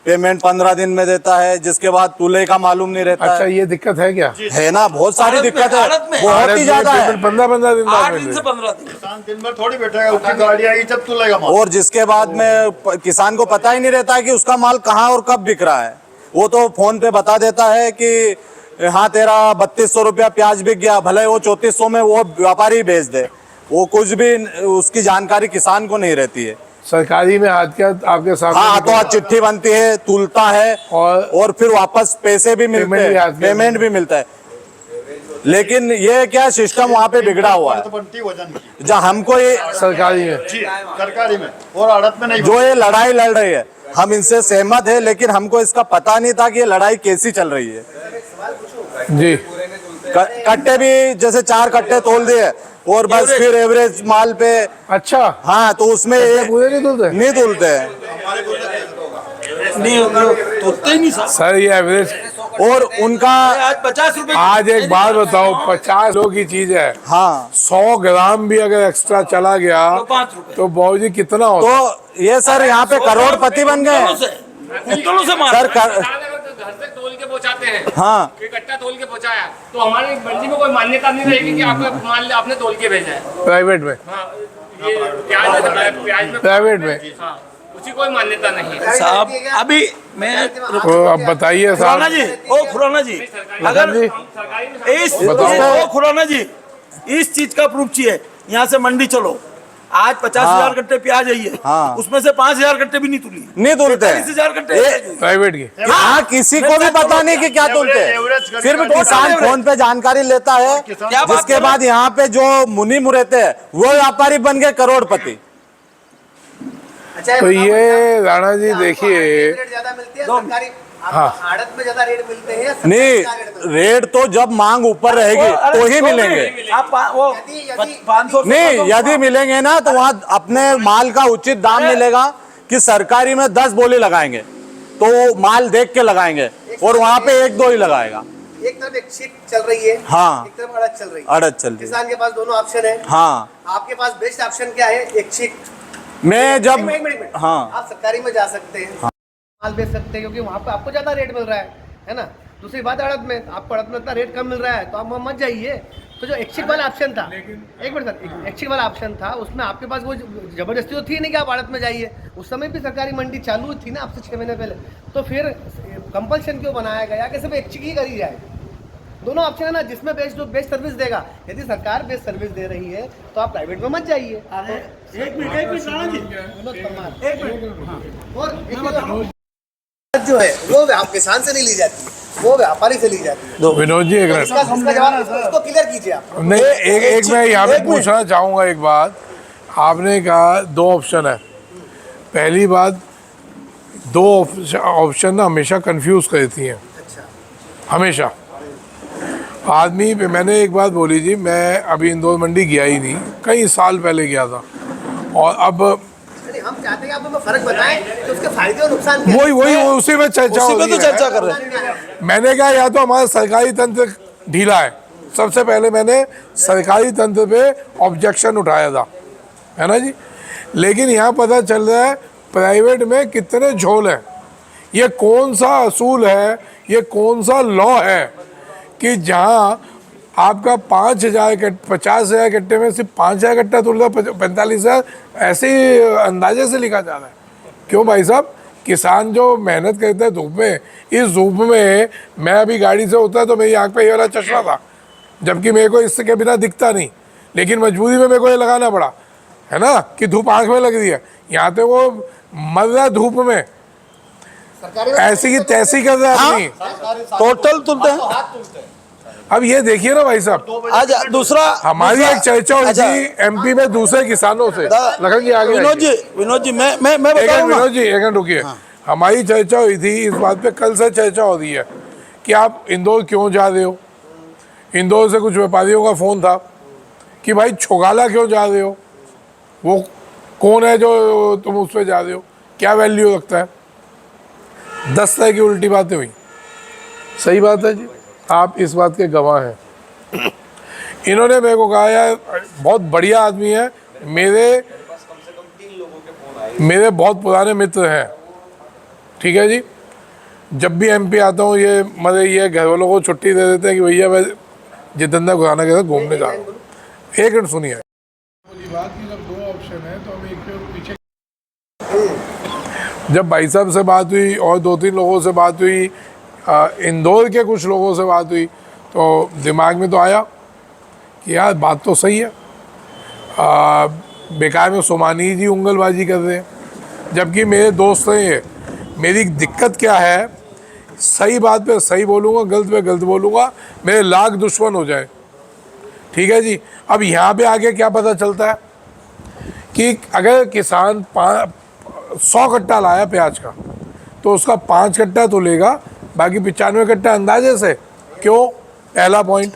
पेमेंट 15 दिन में देता है, जिसके बाद तूले का मालूम नहीं रहता। अच्छा, ये दिक्कत है क्या? है ना, बहुत सारी दिक्कत है, आड़त में बहुत ही ज्यादा है। 15 दिन 8 बाद दिन से 15 दिन किसान दिन भर थोड़ी बैठेगा, उसकी गाड़ी आएगी जब तुलेगा माल। और जिसके बाद में किसान को पता ही नहीं रहता कि उसका माल कहाँ और कब बिक रहा है। वो तो फोन पे बता देता है कि हाँ तेरा 3200 रुपया प्याज बिक गया, भले वो 3400 में वो व्यापारी बेच दे, वो कुछ भी उसकी जानकारी किसान को नहीं रहती है। सरकारी में हाथ क्या आपके सामने? हाँ, तो आज चिट्ठी बनती है, तुलता है और फिर वापस पैसे भी मिलते हैं, पेमेंट भी मिलता है। लेकिन ये क्या सिस्टम वहाँ पे बिगड़ा हुआ है, जहाँ हमको ये सरकारी में सरकारी में और आड़त में नहीं। जो ये लड़ाई लड़ रही है हम इनसे सहमत है, लेकिन हमको इसका पता नहीं था कि ये लड़ाई कैसी चल रही है। जी। कट्टे भी जैसे 4 कट्टे तोल दिए और बस फिर एवरेज माल पे। अच्छा, हाँ, तो उसमें पूरे नहीं धुलते? नहीं धुलते हैं। नहीं तोड़ते ही नहीं सर। सर ये एवरेज। और उनका आज 50 रुपए। आज एक बात बताओ, 50 किलो की चीज है, हाँ, 100 ग्राम भी अगर एक्स्ट्रा चला गया तो 5 रुपए। तो बाबूजी कितना होता? तो ये सर यहाँ पे करोड़पति बन गए हैं। कुंतलों से मार सर घर से तोल के पहुंचाते हैं, हाँ, कि कट्टा तोल के पहुंचाया, तो हमारी मंडी में कोई मान्यता नहीं रहेगी कि आपका माल आपने तोल के भेजा है। प्राइवेट में, हाँ, ये प्याज में प्राइवेट में हाँ, उसकी कोई मान्यता नहीं है। साहब अभी मैं तो अब बताइए खुराना साहब। जी, ओ खुराना जी, अगर जी, इस बताओ। ओ खुराना जी, इस चीज का प्रूफ चाहिए। यहाँ से मंडी चलो, आज 50,000 कट्टे प्याज आई है, हाँ। उसमें से 5,000 कट्टे भी नहीं तुली, नहीं धुलते 40,000 कट्टे। प्राइवेट की। हाँ, किसी को भी पता नहीं कि क्या धुलते हैं। फिर भी किसान फोन पे जानकारी लेता है, जिसके बाद यहाँ पे जो मुनीम रहते हैं वो व्यापारी बन गए करोड़पति। तो ये राणा जी देखिए, ज्यादा मिलती है सरकारी, हाँ। आड़त में ज्यादा रेट मिलते हैं। नहीं, रेट तो जब मांग ऊपर रहेगी तो ही मिलेंगे। आप वो 500 नहीं, यदि मिलेंगे ना तो वहाँ अपने माल का उचित दाम मिलेगा। कि सरकारी में 10 बोली लगाएंगे तो माल देख के लगाएंगे, और वहाँ पे 1-2 ही लगाएगा। एक तरफ एक शीट चल रही है, हाँ, एक तरफ अड़द चल रही है। अड़द चल रही है। किसान के पास दोनों ऑप्शन है। हाँ, आपके पास बेस्ट ऑप्शन क्या है? एक शीट। मैं जब एक मिनट, हाँ, आप सरकारी में जा सकते हैं, माल बेच सकते हैं, क्योंकि वहाँ पे आपको ज्यादा रेट मिल रहा है ना। दूसरी बात, अड़द में आपको अड़द में इतना रेट कम मिल रहा है तो आप वहाँ मत जाइए। तो जो एक्शिक वाला ऑप्शन था, एक मिनट सर, एक्शिक वाला ऑप्शन था, उसमें आपके पास वो जबरदस्ती तो थी नहीं कि आप आड़त में जाइए। उस समय भी सरकारी मंडी चालू थी ना, आपसे 6 महीने पहले। तो फिर कंपल्शन क्यों बनाया गया कि सिर्फ एक्शिक ही करी जाए? दोनों ऑप्शन है ना, जिसमें बेस्ट जो बेस्ट सर्विस देगा। यदि सरकार बेस्ट सर्विस दे रही है तो आप प्राइवेट में मत जाइए। एक मिनट राणा जी, विनोद परमार, एक मिनट। हाँ, और जो है वो आप किसान से नहीं ली जाती, वो व्यापारी से ली जाती है। विनोद जी एक मिनट। इसका जवाब इसको क्लियर कीजिए आप। नहीं, एक मैं यहाँ पे पूछना चाहूँगा एक बात। आपने कहा 2 ऑप्शन है। पहली बात, 2 ऑप्शन ना हमेशा कंफ्यूज करती हैं, हमेशा। आदमी, मैंने एक बात बोली जी, मैं अभी इंदौर मंडी गया ही नहीं, कई साल पहले गया था, और अब हम चाहते हैं आप हमें फर्क बताएं कि उसके फायदे और नुकसान क्या वही उसी में चर्चा हो रही है। चर्चा कर रहे हैं। मैंने कहा या तो हमारा सरकारी तंत्र ढीला है। सबसे पहले मैंने सरकारी तंत्र पे ऑब्जेक्शन उठाया था, है ना जी। लेकिन यहाँ पता चल रहा है प्राइवेट में कितने झोल हैं। ये कौन सा असूल है, ये कौन सा लॉ है कि जहाँ आपका 50,000 कट्टे में सिर्फ 5,000 कट्टा तुल रहा, 45,000 ऐसे ही अंदाजे से लिखा जा रहा है। क्यों भाई साहब? किसान जो मेहनत करता है धूप में, इस धूप में मैं अभी गाड़ी से होता तो मेरी आँख पे ये वाला चश्मा था, जबकि मेरे को इसके बिना दिखता नहीं, लेकिन मजबूरी में मेरे को ये लगाना पड़ा, है ना, कि धूप आँख में लग रही है। यहाँ पे वो मर रहा धूप में, ऐसी की तैसी कर रहा है आदमी। टोटल तुलते हैं। अब ये देखिए ना भाई साहब, आज दूसरा हमारी एक चर्चा हुई थी एमपी में दूसरे किसानों से। लखन जी आगे विनोद जी मैं बताऊंगा। विनोद जी एक मिनट रुकिए। हमारी चर्चा हुई थी इस बात पे, कल से चर्चा हो रही है कि आप इंदौर क्यों जा रहे हो। इंदौर से कुछ व्यापारियों का फ़ोन था कि भाई छोगाला क्यों जा रहे हो, वो कौन है जो तुम उस पर जा रहे हो, क्या वैल्यू रखता है। 10 तरह की उल्टी बातें हुई। सही बात है जी, आप इस बात के गवाह हैं। इन्होंने मेरे को कहा यार बहुत बढ़िया आदमी है, मेरे बहुत पुराने मित्र हैं, ठीक है जी। जब भी एमपी आता हूँ ये मतलब ये घर वालों को छुट्टी दे देते हैं कि भैया मैं जितेंद्र खुराना के साथ घूमने जा रहा हूँ। एक मिनट सुनिए। बात की जब 2 ऑप्शन है तो हम एक पीछे, जब भाई साहब से बात हुई और 2-3 लोगों से बात हुई, इंदौर के कुछ लोगों से बात हुई, तो दिमाग में तो आया कि यार बात तो सही है। बेकार में सोमानी जी उंगलबाजी कर रहे हैं, जबकि मेरे दोस्त हैं ये। मेरी दिक्कत क्या है, सही बात पे सही बोलूँगा, गलत पे गलत बोलूँगा, मेरे लाख दुश्मन हो जाए, ठीक है जी। अब यहाँ पे आके क्या पता चलता है कि अगर किसान 100 कट्टा लाया प्याज का तो उसका 5 कट्टा तो लेगा, बाकी 95 कट्टा अंदाजे से। क्यों? पहला पॉइंट।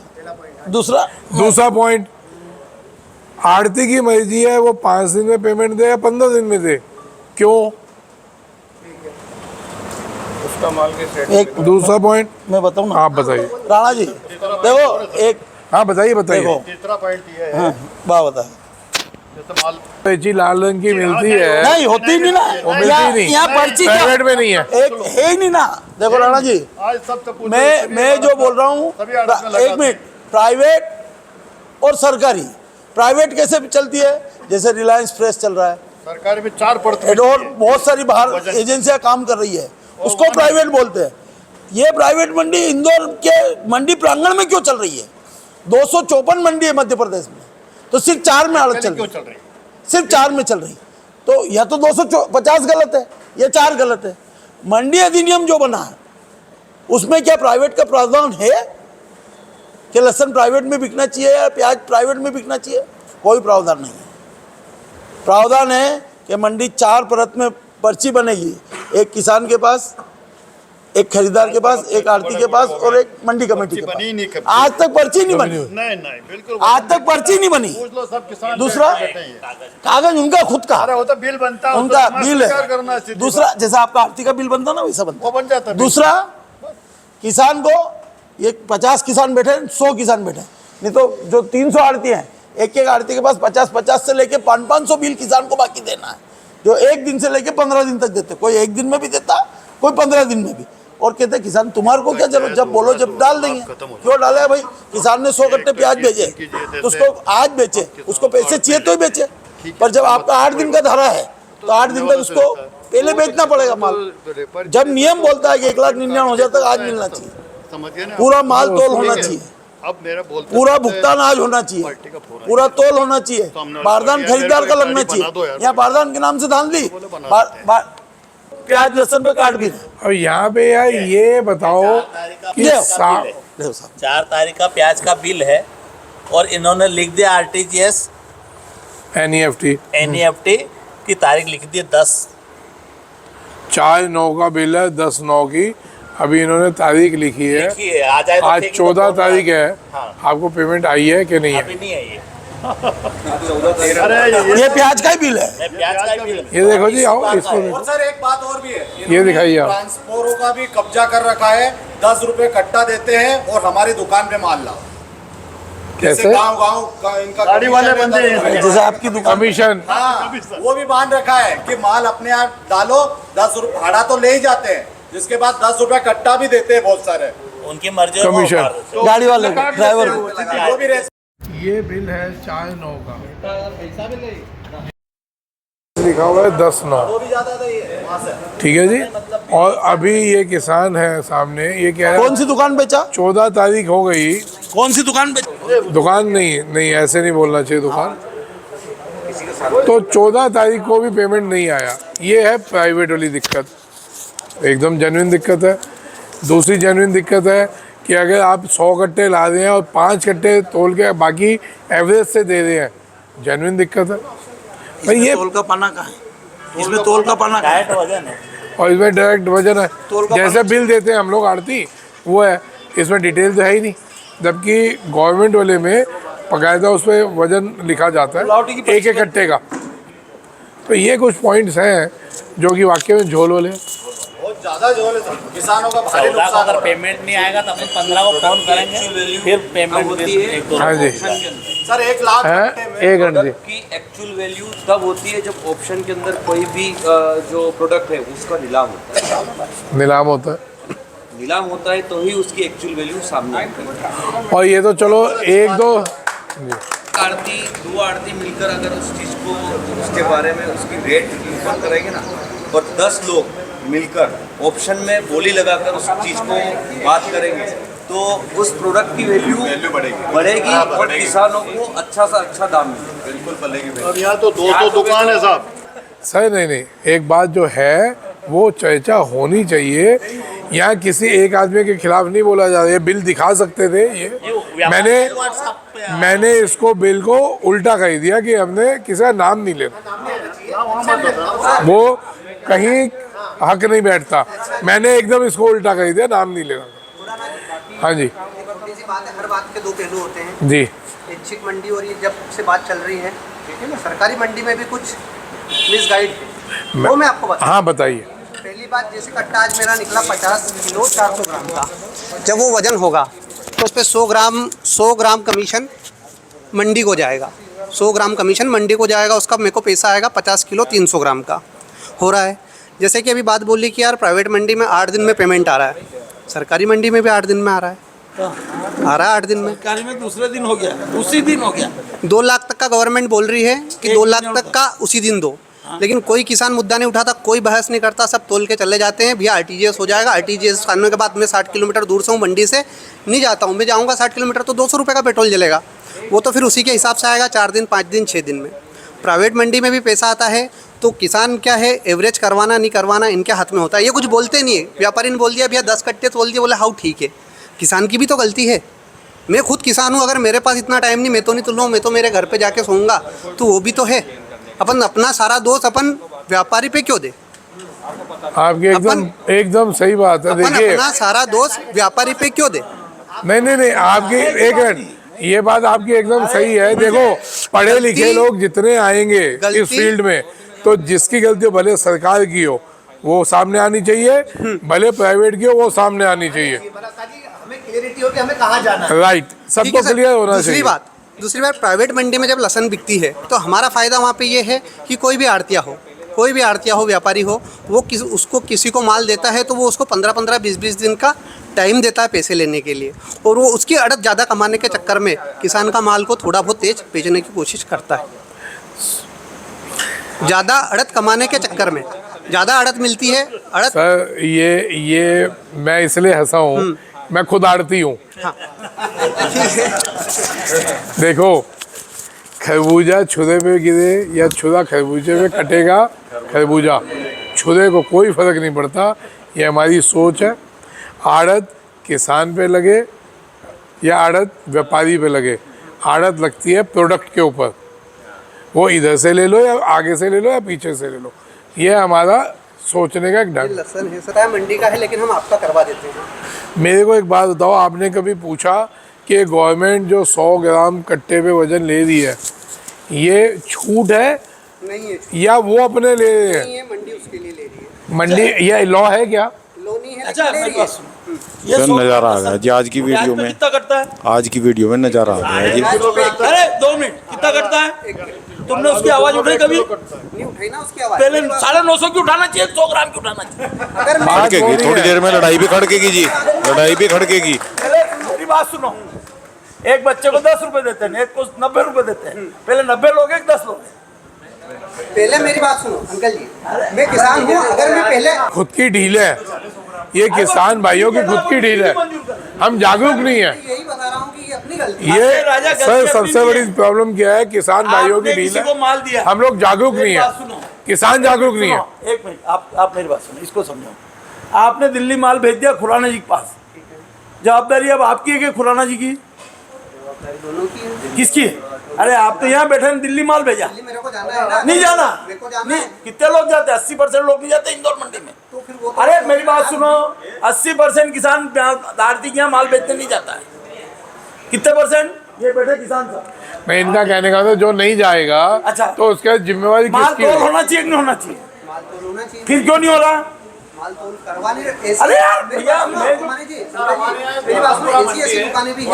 दूसरा पॉइंट, आड़ती की मर्जी है, वो 5 दिन में पेमेंट दे या 15 दिन में दे, क्यों? एक दूसरा पॉइंट मैं बताऊं ना, आप बताइए। राणा जी देखो एक हाँ बताइए बताइए। देखो तीसरा पॉइंट ये है, हाँ, बात बता जैसे माल पर्ची लाल रंग की मिलती है, नहीं होती नहीं ना, वो मिलती नहीं, यहाँ पर्ची क्या प्राइवेट में नहीं है। एक है ही नहीं ना। देखो राणा जी, आज सबसे पूछो, मैं जो बोल रहा हूँ, सभी आड़त में लगा एक मिनट, प्राइवेट और सरकारी। प्राइवेट कैसे चलती है? जैसे रिलायंस फ्रेश चल रहा है, सरकारी में 4 पड़ते और बहुत सारी बाहर एजेंसियां काम कर रही है, उसको प्राइवेट बोलते हैं। ये प्राइवेट मंडी इंदौर के मंडी प्रांगण में क्यों चल रही है? 254 मंडी है मध्य प्रदेश में, तो सिर्फ 4 में आड़त चल रही है, सिर्फ 4 में चल रही। तो या तो 250 गलत है या 4 गलत है। मंडी अधिनियम जो बना है उसमें क्या प्राइवेट का प्रावधान है कि लहसुन प्राइवेट में बिकना चाहिए या प्याज प्राइवेट में बिकना चाहिए? कोई प्रावधान नहीं है। प्रावधान है कि मंडी 4 परत में पर्ची बनेगी, एक किसान के पास, एक खरीदार के पास, एक आड़ती के पास और एक मंडी कमेटी के बनी नहीं पास। आज तक पर्ची नहीं बनी, नहीं नहीं बिल्कुल आज तक पर्ची नहीं बनी। पूछ लो सब किसान। दूसरा, कागज उनका खुद का, अरे वो तो बिल बनता है, उनका उसको बिल स्वीकार करना है। सीधी दूसरा, बात। जैसा आपका आड़ती का बिल बनता ना वैसा बनता। वो बन जाता है। दूसरा, किसान को ये 50 किसान बैठे, 100 किसान बैठे, नहीं तो जो 300 आड़ती हैं, एक एक आड़ती के पास 50 से लेके 500 बिल किसान को बाकी देना है, जो 1 दिन से लेके 15 दिन तक देते। कोई 1 दिन में भी देता, कोई 15 दिन में भी। और कहते किसान तुम्हारे को क्या जरूरत, जब बोलो जब डाल देंगे। क्यों डाले भाई? किसान ने 100 कट्टे प्याज भेजे तो उसको आज बेचे, उसको पैसे चाहिए तो ही बेचे। पर जब आपका 8 दिन का धरा है तो 8 दिन तक उसको पहले बेचना पड़ेगा माल। जब नियम बोलता है कि 1,99,000 तक आज मिलना चाहिए, समझ गए ना? पूरा माल तोल होना चाहिए, अब मेरा बोलते पूरा भुगतान आज होना चाहिए, पूरा तोल होना चाहिए, बारदान खरीदार का लगना चाहिए। यहाँ बारदान के नाम से धांधली, प्याज लहसुन पे काट भी दे। और यहाँ पे यार ये बताओ कि ले आओ। 4 तारीख का प्याज का बिल है और इन्होंने लिख दिया RTGS NEFT की तारीख लिख दी 10। 4/9 का बिल है, 10/9 की अभी इन्होंने तारीख लिखी है। आ जाए तो आज ठीक है, 14 तारीख है। हाँ। आपको पेमेंट आई है कि नहीं अभी है? नहीं है ये ये प्याज का ही बिल है। प्याज का ही बिल है। ये देखो जी, आओ इसको देखो। और सर एक बात और भी है, ये दिखाइए आप। ट्रांसपोर्टरों का भी कब्जा कर रखा है। 10 रुपए कट्टा देते हैं और हमारी दुकान पे माल लाओ। कैसे? गाँव का इनका गाड़ी वाले बंदे हैं। जैसे आपकी दुकान, कमीशन। हाँ, वो भी बांध रखा है कि माल अपने आप डालो, 10 रुपए भाड़ा तो ले ही जाते हैं, जिसके बाद 10 रुपए कट्टा भी देते हैं बहुत सारे। उनकी मर्जी कमीशन। गाड़ी वाले ड्राइवर को। वो भी रहते। ये बिल है 4/9 का, लिखा हुआ है 10/9, ठीक है जी। और अभी ये किसान है सामने, ये कह रहा कौन सी दुकान बेचा? 14 तारीख हो गई। कौन सी दुकान बेचा? दुकान नहीं ऐसे नहीं बोलना चाहिए दुकान। तो 14 तारीख को भी पेमेंट नहीं आया। ये है प्राइवेट वाली दिक्कत, एकदम जेन्युइन दिक्कत है। दूसरी जेन्युइन दिक्कत है कि अगर आप 100 कट्टे ला रहे हैं और 5 कट्टे तोल के बाकी एवरेज से दे रहे हैं, जेन्युइन दिक्कत है भाई। ये तोल का पाना कहाँ है? इसमें तोल का पाना कहाँ है? डायरेक्ट वजन है। और इसमें डायरेक्ट वजन है, तोल का जैसे बिल देते हैं हम लोग आड़ती, वो है। इसमें डिटेल तो है ही नहीं, जबकि गवर्नमेंट वाले में बाकायदा उस पर वजन लिखा जाता है एक एक कट्टे का। तो ये कुछ पॉइंट्स हैं जो कि वाकई में झोल वाले हैं। बहुत ज्यादा जो है किसानों का भारी 14 को नुकसान। अगर पेमेंट नहीं आएगा तो अपन 15 को फोन करेंगे, फिर पेमेंट एक दो। हाँ जी, सर 1 लाख है कट्टे में 1 घंटे जी। की एक्चुअल वैल्यू तब होती है जब ऑप्शन के अंदर कोई भी जो प्रोडक्ट है उसका नीलाम होता है। नीलाम होता है, नीलाम होता है तो ही उसकी एक्चुअल वैल्यू सामने आती है। और ये तो चलो 1-2 जी। आड़ती 2 आड़ती मिलकर अगर उस चीज़ को उसके बारे में उसकी रेट ऊपर करेंगे ना, और 10 लोग मिलकर ऑप्शन में बोली लगाकर उस चीज़ को बात करेंगे तो उस प्रोडक्ट की वैल्यू बढ़ेगी और किसानों को अच्छा सा अच्छा दाम मिलेगा। बिल्कुल बनेगी। अब यहाँ तो 200 दुकान है साहब। सर नहीं, एक बात जो है वो चर्चा होनी चाहिए। यहाँ किसी एक आदमी के खिलाफ नहीं बोला जा रहा है। बिल दिखा सकते थे ये, मैंने इसको बिल को उल्टा कह दिया कि हमने किसी का नाम नहीं लेना, वो कहीं हक नहीं बैठता। मैंने एकदम इसको उल्टा कह दिया, नाम नहीं लेना। हाँ जी, सीधी सी बात है, हर बात के दो पहलू होते हैं जी। ऐच्छिक मंडी और ये जब से बात चल रही है, ठीक है ना, सरकारी मंडी में भी कुछ मिसगाइड है, वो मैं आपको बता। हाँ बताइए। पहली बात, जैसे कट्टा आज मेरा निकला 50 किलो 400 ग्राम का, जब वो वजन होगा तो उस पर 100 ग्राम कमीशन मंडी को जाएगा, 100 ग्राम कमीशन मंडी को जाएगा, उसका मेरे को पैसा आएगा 50 किलो 300 ग्राम का हो रहा है। जैसे कि अभी बात बोली कि यार प्राइवेट मंडी में 8 दिन में पेमेंट आ रहा है, सरकारी मंडी में भी 8 दिन में आ रहा है 8 दिन में। सरकारी में दूसरे दिन हो गया, उसी दिन हो गया। 2 लाख तक का गवर्नमेंट बोल रही है कि 2 लाख तक का उसी दिन दो, लेकिन कोई किसान मुद्दा नहीं उठाता, कोई बहस नहीं करता, सब तोल के चले जाते हैं, भैया आरटीजीएस हो जाएगा। आरटीजीएस करने के बाद मैं 60 किलोमीटर दूर से हूँ, मंडी से नहीं जाता हूँ, मैं जाऊँगा 60 किलोमीटर तो 200 रुपये का पेट्रोल जलेगा, वो तो फिर उसी के हिसाब से आएगा 4 दिन 5 दिन 6 दिन में। प्राइवेट मंडी में भी पैसा आता है, तो किसान क्या है, एवरेज करवाना नहीं करवाना इनके हाथ में होता है, ये कुछ बोलते नहीं है। व्यापारी ने बोल दिया भैया 10 कट्टे तोल दिए, बोले हाँ ठीक है, किसान की भी तो गलती है। मैं खुद किसान हूँ, अगर मेरे पास इतना टाइम नहीं, मैं तो नहीं तुलूँ, मैं तो मेरे घर पे जाके सोऊंगा, तो वो भी तो है। अपन अपना सारा दोष अपन व्यापारी पे क्यों दे? आपकी एकदम सही बात है। देखिए, अपना सारा दोष व्यापारी पे क्यों दे? नहीं, आपकी एक मिनट, ये बात आपकी एकदम सही है। देखो, पढ़े लिखे लोग जितने आएंगे इस फील्ड में, तो जिसकी गलती हो, भले सरकार की हो वो सामने आनी चाहिए, भले प्राइवेट की हो वो सामने आनी चाहिए। हमें क्लियरिटी हो कि हमें कहाँ जाना है। राइट, सबको क्लियर होना चाहिए। दूसरी बात, प्राइवेट मंडी में जब लहसुन बिकती है तो हमारा फ़ायदा वहाँ पे ये है कि कोई भी आड़तिया हो, व्यापारी हो, वो उसको किसी को माल देता है तो वो उसको 15-15, 20-20 दिन का टाइम देता है पैसे लेने के लिए, और वो उसकी अड़त ज़्यादा कमाने के चक्कर में किसान का माल को थोड़ा बहुत तेज बेचने की कोशिश करता है। ज़्यादा अड़त कमाने के चक्कर में ज़्यादा अड़त मिलती है। अड़त सर, ये मैं इसलिए हंसा हूँ, मैं खुद आड़ती हूँ। हाँ। देखो, खरबूजा छुरे पे गिरे या छुरा खरबूजे पे कटेगा, खरबूजा छुरे को कोई फर्क नहीं पड़ता, ये हमारी सोच है। आड़त किसान पे लगे या आड़त व्यापारी पे लगे, आड़त लगती है प्रोडक्ट के ऊपर, वो इधर से ले लो या आगे से ले लो या पीछे से ले लो, ये हमारा सोचने का एक ढंग। लहसुन है सर, मंडी का है, लेकिन हम आपका करवा देते हैं। मेरे को एक बात बताओ, आपने कभी पूछा कि गवर्नमेंट जो 100 ग्राम कट्टे पे वजन ले रही है, ये छूट है नहीं है, या वो अपने ले रहे हैं? नहीं है, मंडी उसके लिए ले रही है। मंडी ये लॉ है क्या? लो नहीं है, अच्छा, ले रही है। सर नज़ारा आ गया जी आज की वीडियो में, कितना कटता है? आज की वीडियो में नज़ारा आ गया जी। अरे 2 मिनट, कितना कटता है? तुमने उसकी आवाज उठाई कभी? नहीं उठाई ना उसकी आवाज। पहले 950 की उठाना चाहिए, 100 ग्राम की उठाना चाहिए। खड़केगी थोड़ी देर में, लड़ाई भी खड़केगी जी, लड़ाई भी खड़केगी। पहले मेरी बात सुनो, एक बच्चे को 10 रुपए देते हैं, एक को 90 रुपए देते हैं। पहले 90 लोगे 10 लोगे? पहले मेरी बात सुनो अंकल जी, मैं किसान हूँ, अगर मैं पहले खुद की ढील है, ये किसान भाइयों की खुद की ढील है, हम जागरूक नहीं है। यही बता रहा हूँ कि ये अपनी गलती ये सर सबसे बड़ी प्रॉब्लम क्या है, किसान भाइयों की ढील है, हम लोग जागरूक नहीं है, किसान जागरूक नहीं है। एक मिनट, आप मेरी बात सुनो, इसको समझो। आपने दिल्ली माल भेज दिया खुराना जी के पास, जवाबदारी अब आपकी है कि खुराना जी की? दोनों की है। किसकी है? अरे आप तो यहाँ बैठे हैं, दिल्ली माल भेजा। मेरे को जाना है ना। नहीं जाना, मेरे को जाना नहीं। है। कितने लोग जाते हैं? 80% लोग नहीं जाते इंदौर मंडी में। तो फिर वो अरे मेरी बात सुनो, 80% किसान आरती के यहाँ माल बेचने नहीं जाता है। कितने परसेंट? ये बैठे किसान साहब। मैं इनका कहने का था, जो नहीं जाएगा अच्छा, तो उसका जिम्मेवारी माल किसकी तोल है? होना चाहिए कि नहीं होना चाहिए? माल तोल होना चाहिए। फिर क्यों नहीं हो रहा? माल तोल करवा नहीं रहे। अरे यार भैया, मेरी बात सुनो, ऐसी दुकानें भी है,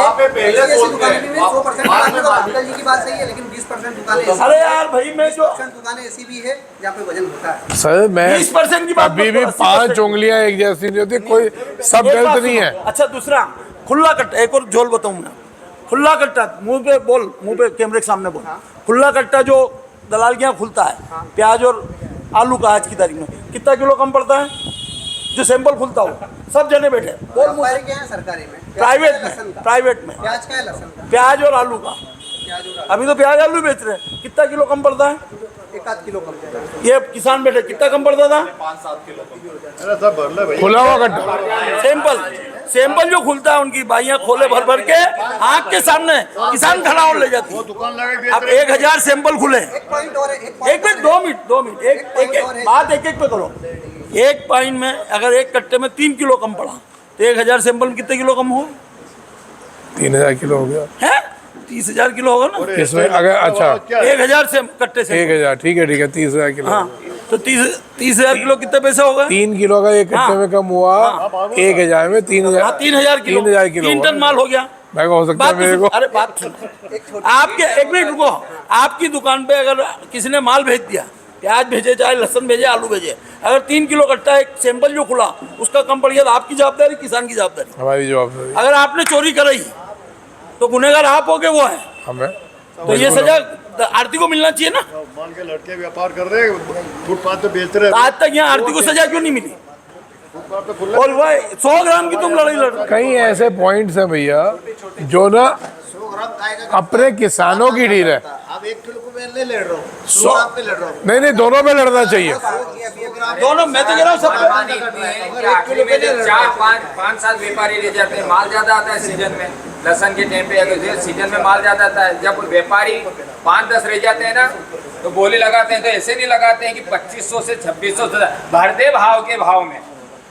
ऐसी दुकानें भी है। 100% अंकल जी की बात सही है, लेकिन 20% दुकानें, अरे यार भाई, मैं जो दुकानें ऐसी भी है जहाँ पे वजन होता है। सर मैं 20% की बात अभी भी 5 उंगलियां एक जैसी नहीं होती, कोई सब एक गलत बात नहीं है। सुनो। अच्छा, दूसरा खुला कट्टा, एक और झोल बताऊं मैं। खुला कट्टा, मुंह पे बोल, मुंह पे कैमरे के सामने बोल। खुला कट्टा जो दलाल के यहाँ खुलता है, प्याज और आलू का आज की तारीख में कितना किलो कम पड़ता है? जो सैंपल खुलता हो, सब जने बैठे बोल। व्यापारी क्या है? सरकारी में, प्राइवेट में, प्राइवेट में प्याज का है, लहसुन का, प्याज और आलू का। अभी तो प्याज आलू बेच रहे हैं, कितना किलो कम पड़ता है? 1-8 किलो कम पड़ता है। ये किसान बैठे, कितना कम पड़ता था? 5-7 किलो खुला हुआ कट्टा सैंपल जो खुलता है, उनकी बाइयां खोले भर भर के आंख के सामने किसान खड़ा और ले जाती है। अब 1000 सैंपल खुले। एक पॉइंट और है, एक मिनट, 2 मिनट, एक बात एक पे करो। एक पाइन में अगर एक कट्टे में 3 किलो कम पड़ा, तो 1000 सैंपल में कितने किलो कम हुआ? 3,000 किलो हो गया है 30,000 किलो होगा ना इसमें अगर अच्छा 1,000 से कट्टे से 1,000 ठीक है 30,000 किलो हाँ तो 30,000 किलो कितने पैसे हो गए 3 किलो का एक कट्टे में कम हुआ 1,000 में 3,000 हाँ 3,000 किलो 3,000 किलो 3 टन माल हो गया मैं हो सकता है बात मेरे तो को अरे बात सुनो आपके एक मिनट रुको आपकी दुकान पे अगर किसी ने माल भेज दिया प्याज भेजे चाहे लहसुन भेजे आलू भेजे अगर 3 किलो कट्टा एक सैंपल जो खुला उसका कम पड़ गया तो आपकी जवाबदारी किसान की जवाबदारी हमारी जवाबदारी अगर आपने चोरी कराई तो गुनहगार आप हो के वो है हमें तो ये सजा आरती को मिलना चाहिए ना मान के लड़के व्यापार कर रहे हैं फुटपाथ पे बेच रहे तो आज तक यहाँ आरती को सजा क्यों नहीं मिली और भाई 100 ग्राम की तुम लड़ाई लड़ रहे हो। कई ऐसे पॉइंट्स हैं भैया जो ना अपने किसानों की डील है अब 1 किलो को मैं नहीं लड़ रहा हूँ 100 ग्राम पे लड़ रहा हूँ नहीं दोनों पे लड़ना चाहिए दोनों मैं तो कह रहा हूँ सब आखिरी में जब 4-5 व्यापारी ले जाते हैं माल ज्यादा आता है सीजन में लहसन के टाइम पे तो सीजन में माल ज्यादा आता है जब व्यापारी 5-10 रह जाते हैं ना तो बोली लगाते हैं तो ऐसे नहीं लगाते हैं कि 2500 से 2600 से भरदे भाव के भाव में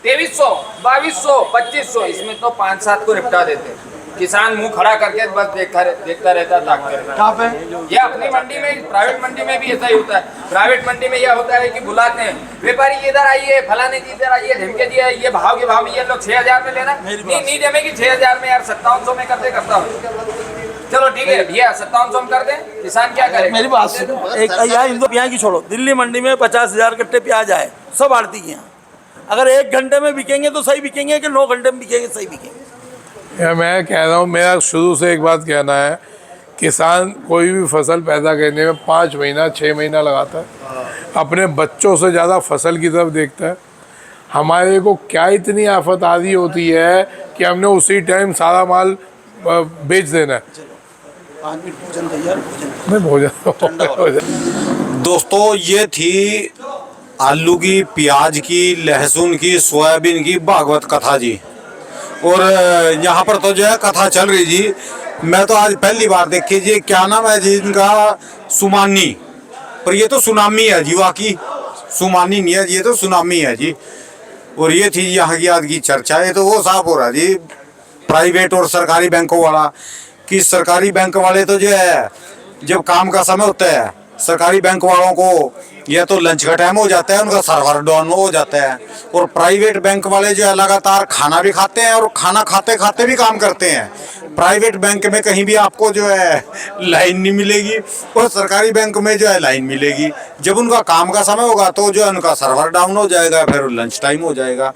2300 2200 2500 इसमें तो 5-7 को निपटा देते हैं किसान मुंह खड़ा करके बस देखता रहता है ये अपनी मंडी में प्राइवेट मंडी में भी ऐसा ही होता है प्राइवेट मंडी में यह होता है कि बुलाते हैं व्यापारी इधर आइए फलाने जी इधर आइए ढिमके जी ये भाव के भाव में ये लोग 6,000 में लेना नहीं जमेगी 6,000 में यार 5700 में करता हूँ चलो ठीक है भैया 5700 में कर दें किसान क्या करे मेरी बात सुनो एक यार इनको प्याज की छोड़ो दिल्ली मंडी में 50,000 कट्टे प्याज आए सब आड़ती के यहाँ अगर 1 घंटे में बिकेंगे तो सही बिकेंगे कि 9 घंटे में बिकेंगे सही बिकेंगे मैं कह रहा हूँ मेरा शुरू से एक बात कहना है किसान कोई भी फसल पैदा करने में 5 महीना 6 महीना लगाता है अपने बच्चों से ज़्यादा फसल की तरफ देखता है हमारे को क्या इतनी आफत आ रही होती है कि हमने उसी टाइम सारा माल बेच देना है मैं भोजन दोस्तों ये थी आलू की प्याज की लहसुन की सोयाबीन की भागवत कथा जी और यहाँ पर तो जो है कथा चल रही जी मैं तो आज पहली बार देखी जी क्या नाम है जी इनका सुमानी पर ये तो सुनामी है जी वाकई सुमानी नहीं है जी ये तो सुनामी है जी और ये थी यहाँ की आज की चर्चा ये तो वो साफ हो रहा जी प्राइवेट और सरकारी बैंकों वाला कि सरकारी बैंक वाले तो जो है जब काम का समय होता है सरकारी बैंक वालों को या तो लंच का टाइम हो जाता है उनका सर्वर डाउन हो जाता है और प्राइवेट बैंक वाले जो है लगातार खाना भी खाते हैं और खाना खाते खाते भी काम करते हैं प्राइवेट बैंक में कहीं भी आपको जो है लाइन नहीं मिलेगी और सरकारी बैंक में जो है लाइन मिलेगी जब उनका काम का समय होगा तो जो है उनका सर्वर डाउन हो जाएगा फिर लंच टाइम हो जाएगा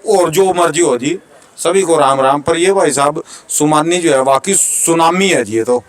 और जो मर्जी हो जी सभी को राम राम पर ये भाई साहब सुमानी जो है वाकई सुनामी है जी ये तो